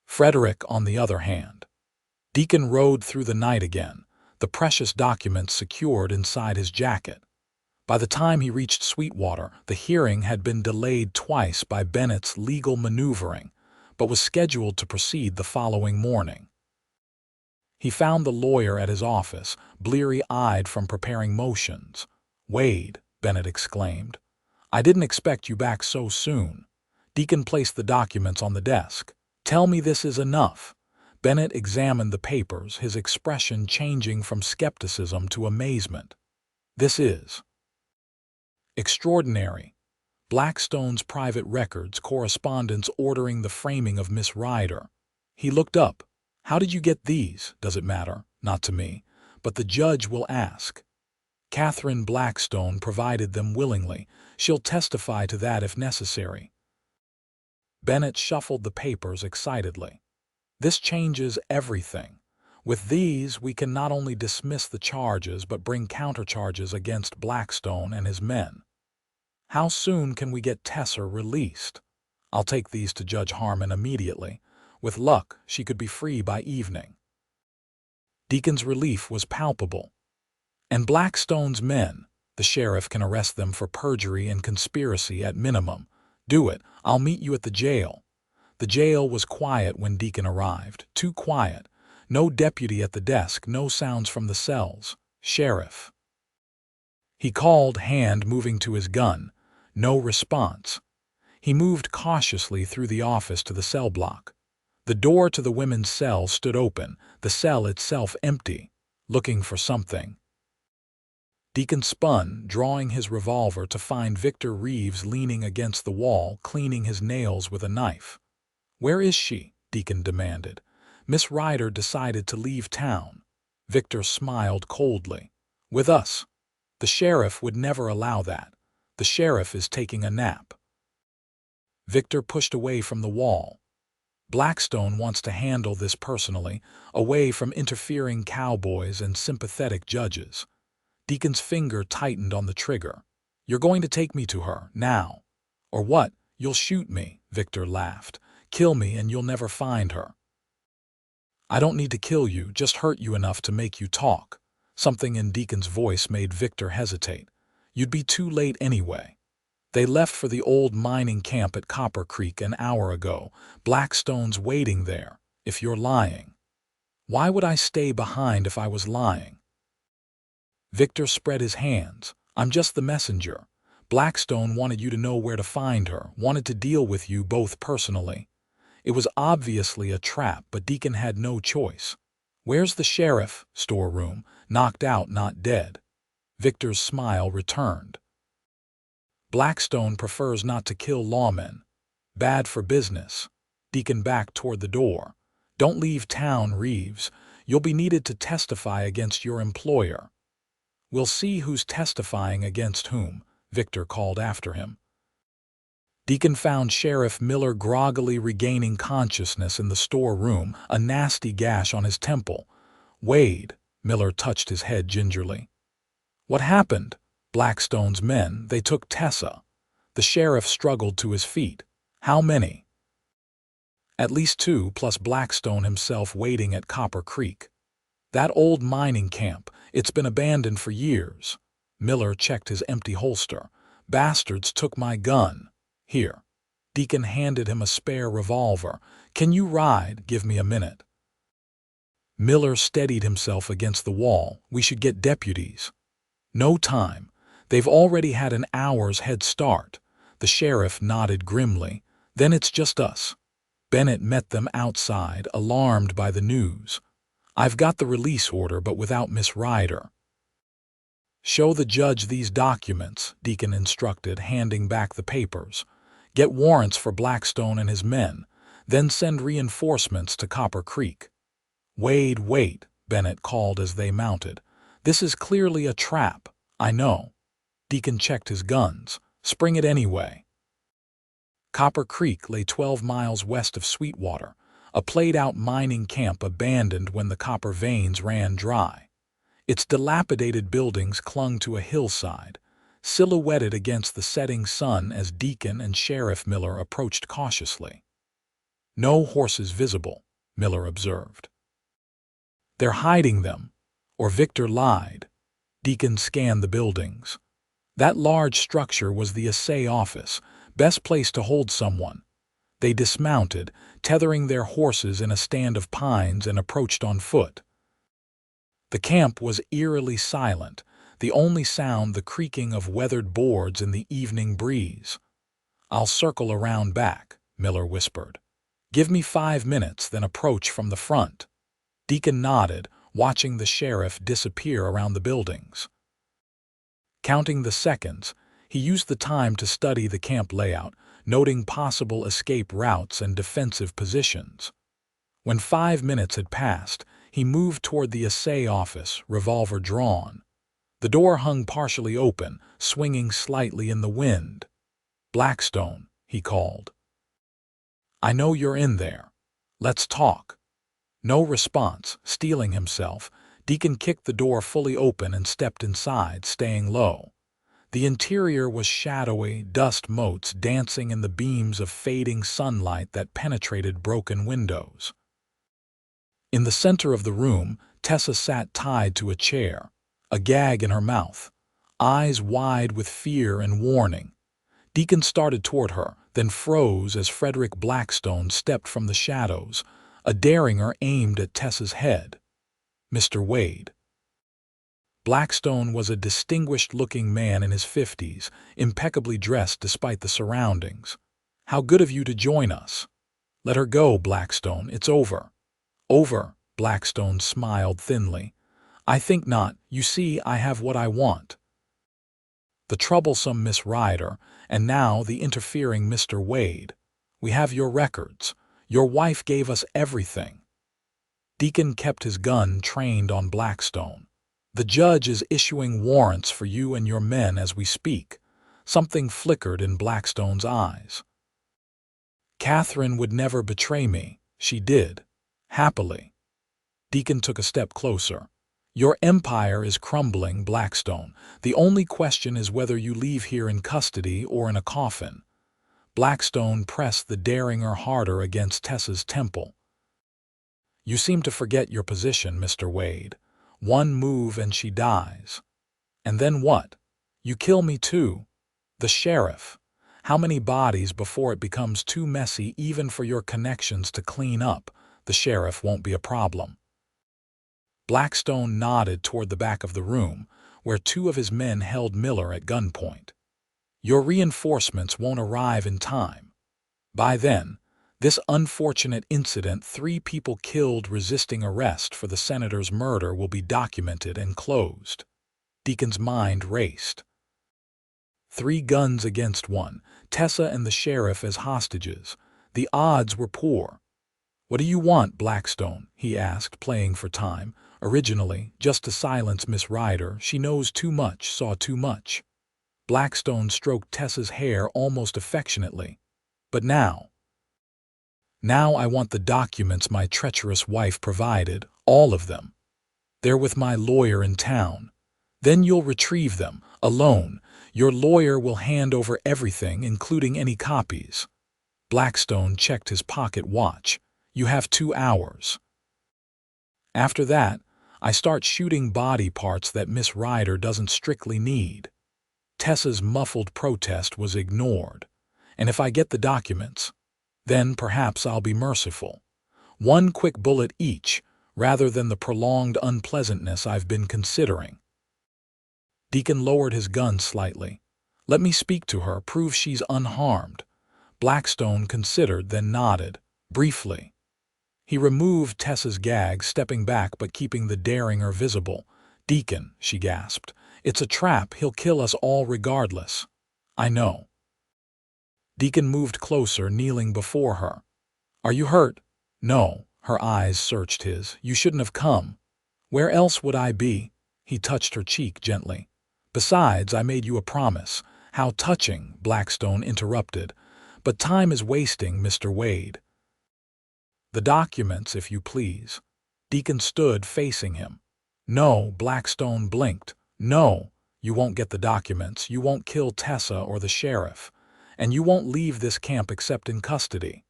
Frederick, on the other hand. Deacon rode through the night again, the precious documents secured inside his jacket. By the time he reached Sweetwater, the hearing had been delayed twice by Bennett's legal maneuvering, but was scheduled to proceed the following morning. He found the lawyer at his office, bleary-eyed from preparing motions. "Wade," Bennett exclaimed, "I didn't expect you back so soon." Deacon placed the documents on the desk. "Tell me this is enough." Bennett examined the papers, his expression changing from skepticism to amazement. "This is extraordinary. Blackstone's private records, correspondence ordering the framing of Miss Ryder." He looked up. "How did you get these? Does it matter? Not to me. But the judge will ask." "Catherine Blackstone provided them willingly. She'll testify to that if necessary." Bennett shuffled the papers excitedly. "This changes everything. With these, we can not only dismiss the charges but bring countercharges against Blackstone and his men. How soon can we get Tessa released?" "I'll take these to Judge Harmon immediately. With luck, she could be free by evening." Deacon's relief was palpable. "And Blackstone's men, the sheriff can arrest them for perjury and conspiracy at minimum. Do it. I'll meet you at the jail." The jail was quiet when Deacon arrived. Too quiet. No deputy at the desk, no sounds from the cells. "Sheriff." He called, hand moving to his gun. No response. He moved cautiously through the office to the cell block. The door to the women's cell stood open, the cell itself empty. Looking for something. Deacon spun, drawing his revolver, to find Victor Reeves leaning against the wall, cleaning his nails with a knife. "Where is she?" Deacon demanded. "Miss Ryder decided to leave town." Victor smiled coldly. "With us. The sheriff would never allow that. The sheriff is taking a nap." Victor pushed away from the wall. "Blackstone wants to handle this personally, away from interfering cowboys and sympathetic judges." Deacon's finger tightened on the trigger. "You're going to take me to her, now." "Or what? You'll shoot me," Victor laughed. "Kill me and you'll never find her." "I don't need to kill you, just hurt you enough to make you talk." Something in Deacon's voice made Victor hesitate. "You'd be too late anyway. They left for the old mining camp at Copper Creek an hour ago. Blackstone's waiting there, if you're lying." "Why would I stay behind if I was lying?" Victor spread his hands. "I'm just the messenger. Blackstone wanted you to know where to find her, wanted to deal with you both personally." It was obviously a trap, but Deacon had no choice. "Where's the sheriff?" "Storeroom. Knocked out, not dead." Victor's smile returned. "Blackstone prefers not to kill lawmen. Bad for business." Deacon backed toward the door. "Don't leave town, Reeves. You'll be needed to testify against your employer." "We'll see who's testifying against whom," Victor called after him. Deacon found Sheriff Miller groggily regaining consciousness in the storeroom, a nasty gash on his temple. "Wade," Miller touched his head gingerly. "What happened?" "Blackstone's men, they took Tessa." The sheriff struggled to his feet. "How many?" "At least 2, plus Blackstone himself waiting at Copper Creek." "That old mining camp, it's been abandoned for years." Miller checked his empty holster. "Bastards took my gun. Here." Deacon handed him a spare revolver. "Can you ride? Give me a minute." Miller steadied himself against the wall. "We should get deputies." "No time. They've already had an hour's head start." The sheriff nodded grimly. "Then it's just us." Bennett met them outside, alarmed by the news. "I've got the release order, but without Miss Ryder." "Show the judge these documents," Deacon instructed, handing back the papers. "Get warrants for Blackstone and his men, then send reinforcements to Copper Creek." "Wade, wait," Bennett called as they mounted. "This is clearly a trap." "I know." Deacon checked his guns. "Spring it anyway." Copper Creek lay 12 miles west of Sweetwater, a played-out mining camp abandoned when the copper veins ran dry. Its dilapidated buildings clung to a hillside, silhouetted against the setting sun as Deacon and Sheriff Miller approached cautiously. "No horses visible," Miller observed. "They're hiding them." Or Victor lied. Deacon scanned the buildings. That large structure was the assay office, best place to hold someone. They dismounted, tethering their horses in a stand of pines, and approached on foot. The camp was eerily silent, the only sound the creaking of weathered boards in the evening breeze. "I'll circle around back," Miller whispered. "Give me 5 minutes, then approach from the front." Deacon nodded, watching the sheriff disappear around the buildings. Counting the seconds, he used the time to study the camp layout, noting possible escape routes and defensive positions. When 5 minutes had passed, he moved toward the assay office, revolver drawn. The door hung partially open, swinging slightly in the wind. "Blackstone," he called. "I know you're in there. Let's talk." No response. Steeling himself, Deacon kicked the door fully open and stepped inside, staying low. The interior was shadowy, dust motes dancing in the beams of fading sunlight that penetrated broken windows. In the center of the room, Tessa sat tied to a chair, a gag in her mouth, eyes wide with fear and warning. Deacon started toward her, then froze as Frederick Blackstone stepped from the shadows, a derringer aimed at Tessa's head. "Mr. Wade." Blackstone was a distinguished-looking man in his 50s, impeccably dressed despite the surroundings. "How good of you to join us." "Let her go, Blackstone. It's over." "Over?" Blackstone smiled thinly. "I think not. You see, I have what I want. The troublesome Miss Ryder, and now the interfering Mr. Wade. We have your records. Your wife gave us everything." Deacon kept his gun trained on Blackstone. "The judge is issuing warrants for you and your men as we speak." Something flickered in Blackstone's eyes. "Catherine would never betray me. She did. Happily." Deacon took a step closer. "Your empire is crumbling, Blackstone. The only question is whether you leave here in custody or in a coffin." Blackstone pressed the derringer harder against Tessa's temple. "You seem to forget your position, Mr. Wade. One move and she dies. And then what? You kill me too. The sheriff. How many bodies before it becomes too messy even for your connections to clean up? The sheriff won't be a problem." Blackstone nodded toward the back of the room, where 2 of his men held Miller at gunpoint. "Your reinforcements won't arrive in time. By then, this unfortunate incident, 3 people killed resisting arrest for the senator's murder, will be documented and closed." Deacon's mind raced. 3 guns against 1, Tessa and the sheriff as hostages. The odds were poor. "What do you want, Blackstone?" he asked, playing for time. "Originally, just to silence Miss Ryder. She knows too much, saw too much." Blackstone stroked Tessa's hair almost affectionately. "But now I want the documents my treacherous wife provided, all of them. They're with my lawyer in town. Then you'll retrieve them, alone. Your lawyer will hand over everything, including any copies." Blackstone checked his pocket watch. "You have 2 hours. After that, I start shooting body parts that Miss Ryder doesn't strictly need." Tessa's muffled protest was ignored. "And if I get the documents, then perhaps I'll be merciful. 1 quick bullet each, rather than the prolonged unpleasantness I've been considering." Deacon lowered his gun slightly. "Let me speak to her, prove she's unharmed." Blackstone considered, then nodded, briefly. He removed Tessa's gag, stepping back but keeping the derringer visible. "Deacon," she gasped, "it's a trap. He'll kill us all regardless." "I know." Deacon moved closer, kneeling before her. "Are you hurt?" "No." Her eyes searched his. "You shouldn't have come." "Where else would I be?" He touched her cheek gently. "Besides, I made you a promise." "How touching," Blackstone interrupted. "But time is wasting, Mr. Wade." "The documents, if you please." Deacon stood facing him. "No," Blackstone blinked. "No, you won't get the documents. You won't kill Tessa or the sheriff. And you won't leave this camp except in custody."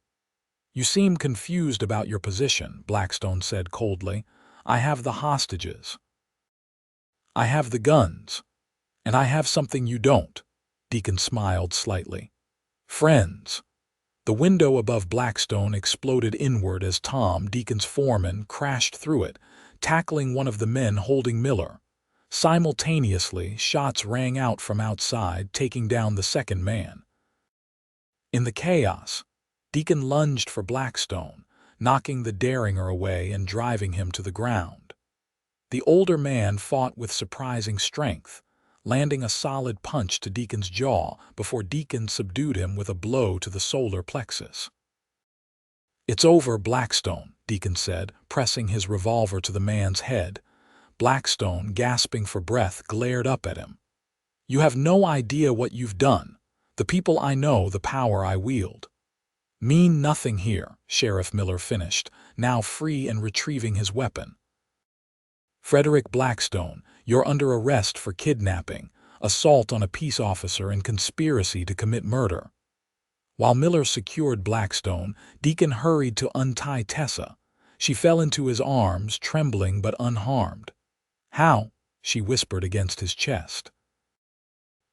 "You seem confused about your position," Blackstone said coldly. "I have the hostages. I have the guns. And I have something you don't. Deacon smiled slightly. Friends. The window above Blackstone exploded inward as Tom, Deacon's foreman, crashed through it, tackling one of the men holding Miller. Simultaneously, shots rang out from outside, taking down the second man. In the chaos, Deacon lunged for Blackstone, knocking the Derringer away and driving him to the ground. The older man fought with surprising strength, landing a solid punch to Deacon's jaw before Deacon subdued him with a blow to the solar plexus. "It's over, Blackstone," Deacon said, pressing his revolver to the man's head. Blackstone, gasping for breath, glared up at him. "You have no idea what you've done. The people I know, the power I wield." "Mean nothing here," Sheriff Miller finished, now free and retrieving his weapon. "Frederick Blackstone, you're under arrest for kidnapping, assault on a peace officer, and conspiracy to commit murder." While Miller secured Blackstone, Deacon hurried to untie Tessa. She fell into his arms, trembling but unharmed. "How?" she whispered against his chest.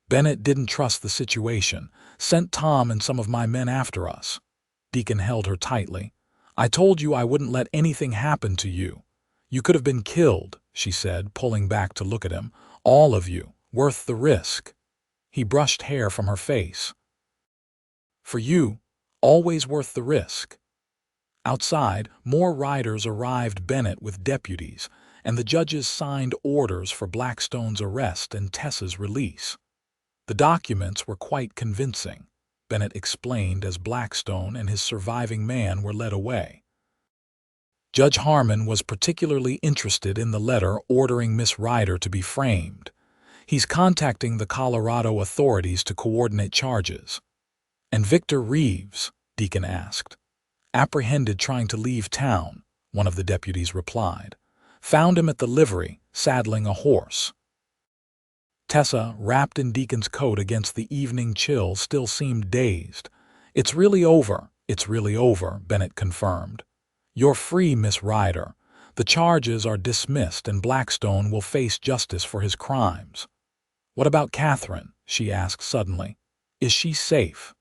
"Bennett didn't trust the situation, sent Tom and some of my men after us." Deacon held her tightly. "I told you I wouldn't let anything happen to you. You could have been killed," she said, pulling back to look at him. "All of you, worth the risk." He brushed hair from her face. "For you, always worth the risk." Outside, more riders arrived, Bennett with deputies, and the judges signed orders for Blackstone's arrest and Tessa's release. The documents were quite convincing, Bennett explained as Blackstone and his surviving man were led away. Judge Harmon was particularly interested in the letter ordering Miss Ryder to be framed. He's contacting the Colorado authorities to coordinate charges. "And Victor Reeves?" Deacon asked. "Apprehended trying to leave town," one of the deputies replied. "Found him at the livery, saddling a horse." Tessa, wrapped in Deacon's coat against the evening chill, still seemed dazed. "It's really over, Bennett confirmed. "You're free, Miss Ryder. The charges are dismissed and Blackstone will face justice for his crimes." "What about Catherine?" she asked suddenly. "Is she safe?"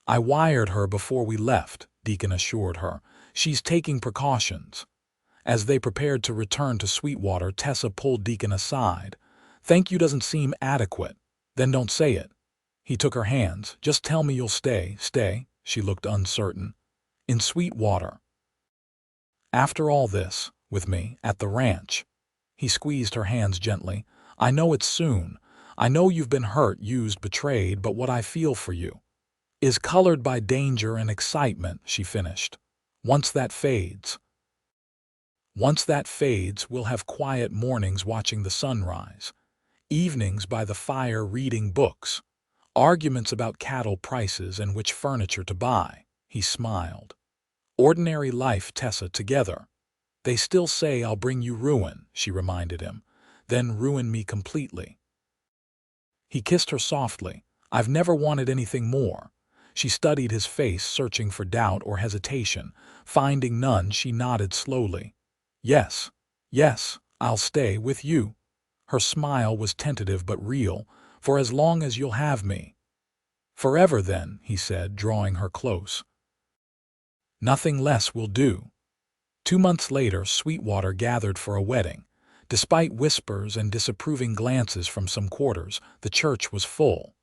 "I wired her before we left," Deacon assured her. "She's taking precautions." As they prepared to return to Sweetwater, Tessa pulled Deacon aside. "Thank you doesn't seem adequate." "Then don't say it." He took her hands. "Just tell me you'll stay." "Stay?" She looked uncertain. "In Sweetwater." "After all this, with me, at the ranch." He squeezed her hands gently. "I know it's soon. I know you've been hurt, used, betrayed, but what I feel for you is colored by danger and excitement," she finished. Once that fades, we'll have quiet mornings watching the sunrise, evenings by the fire reading books, arguments about cattle prices and which furniture to buy." He smiled. "Ordinary life, Tessa, together." "They still say I'll bring you ruin," she reminded him. "Then ruin me completely." He kissed her softly. "I've never wanted anything more." She studied his face, searching for doubt or hesitation. Finding none, she nodded slowly. Yes, I'll stay with you." Her smile was tentative but real. "For as long as you'll have me." "Forever then," he said, drawing her close. "Nothing less will do." 2 months later, Sweetwater gathered for a wedding. Despite whispers and disapproving glances from some quarters, the church was full.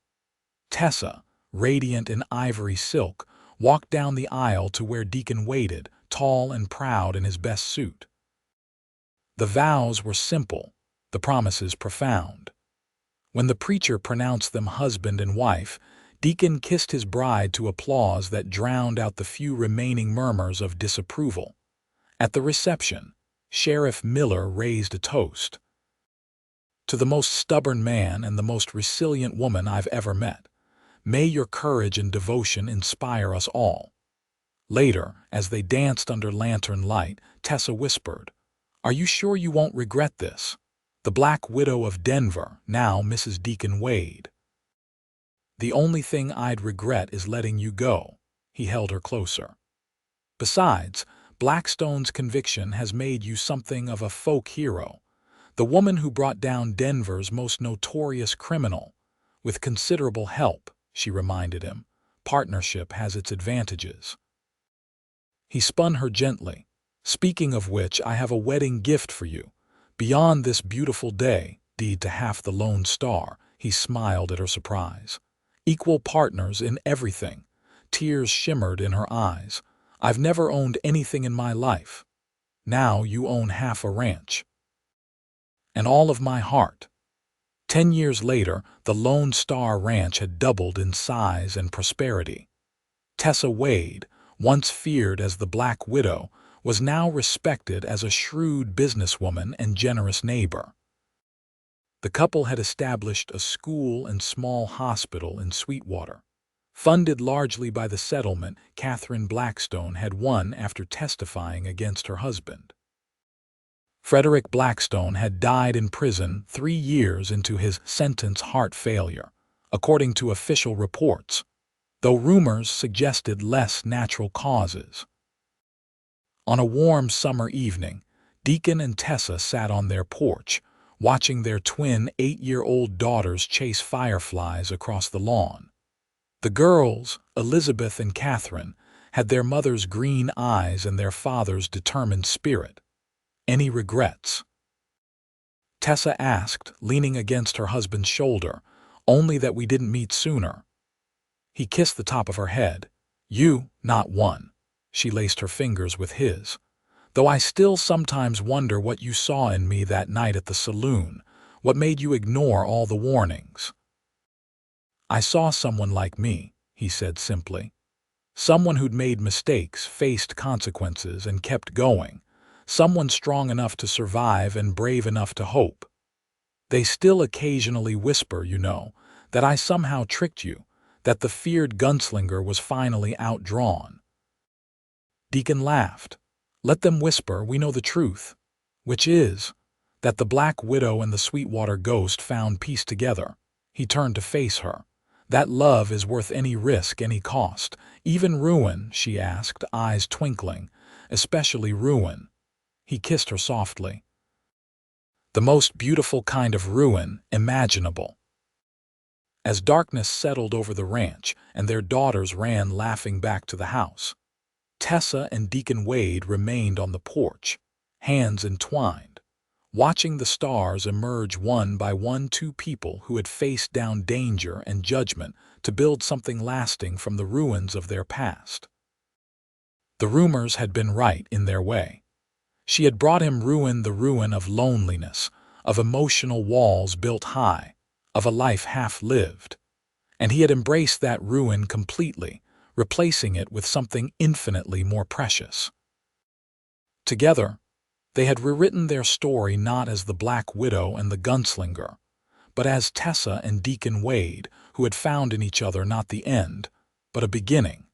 Tessa, radiant in ivory silk, walked down the aisle to where Deacon waited, tall and proud in his best suit. The vows were simple, the promises profound. When the preacher pronounced them husband and wife, Deacon kissed his bride to applause that drowned out the few remaining murmurs of disapproval. At the reception, Sheriff Miller raised a toast. "To the most stubborn man and the most resilient woman I've ever met. May your courage and devotion inspire us all." Later, as they danced under lantern light, Tessa whispered, "Are you sure you won't regret this? The Black Widow of Denver, now Mrs. Deacon Wade." "The only thing I'd regret is letting you go." He held her closer. "Besides, Blackstone's conviction has made you something of a folk hero. The woman who brought down Denver's most notorious criminal. With considerable help, she reminded him. Partnership has its advantages. He spun her gently. Speaking of which, I have a wedding gift for you. Beyond this beautiful day, deed to half the Lone Star, he smiled at her surprise. Equal partners in everything. Tears shimmered in her eyes. I've never owned anything in my life. Now you own half a ranch. And all of my heart. 10 years later, the Lone Star Ranch had doubled in size and prosperity. Tessa Wade, once feared as the Black Widow, was now respected as a shrewd businesswoman and generous neighbor. The couple had established a school and small hospital in Sweetwater. Funded largely by the settlement Catherine Blackstone had won after testifying against her husband. Frederick Blackstone had died in prison 3 years into his sentence heart failure, according to official reports, though rumors suggested less natural causes. On a warm summer evening, Deacon and Tessa sat on their porch, watching their twin 8-year-old daughters chase fireflies across the lawn. The girls, Elizabeth and Catherine, had their mother's green eyes and their father's determined spirit. Any regrets? Tessa asked, leaning against her husband's shoulder. Only that we didn't meet sooner. He kissed the top of her head. You, not one. She laced her fingers with his. Though I still sometimes wonder what you saw in me that night at the saloon, what made you ignore all the warnings. I saw someone like me, he said simply. Someone who'd made mistakes, faced consequences, and kept going. Someone strong enough to survive and brave enough to hope. They still occasionally whisper, you know, that I somehow tricked you, that the feared gunslinger was finally outdrawn. Deacon laughed. Let them whisper, we know the truth, which is that the Black Widow and the Sweetwater ghost found peace together. He turned to face her. That love is worth any risk, any cost, even ruin, she asked, eyes twinkling, especially ruin. He kissed her softly. The most beautiful kind of ruin imaginable. As darkness settled over the ranch and their daughters ran laughing back to the house, Tessa and Deacon Wade remained on the porch, hands entwined, watching the stars emerge one by one. Two people who had faced down danger and judgment to build something lasting from the ruins of their past. The rumors had been right in their way. She had brought him ruin, the ruin of loneliness, of emotional walls built high, of a life half-lived. And he had embraced that ruin completely, replacing it with something infinitely more precious. Together, they had rewritten their story not as the Black Widow and the gunslinger, but as Tessa and Deacon Wade, who had found in each other not the end, but a beginning.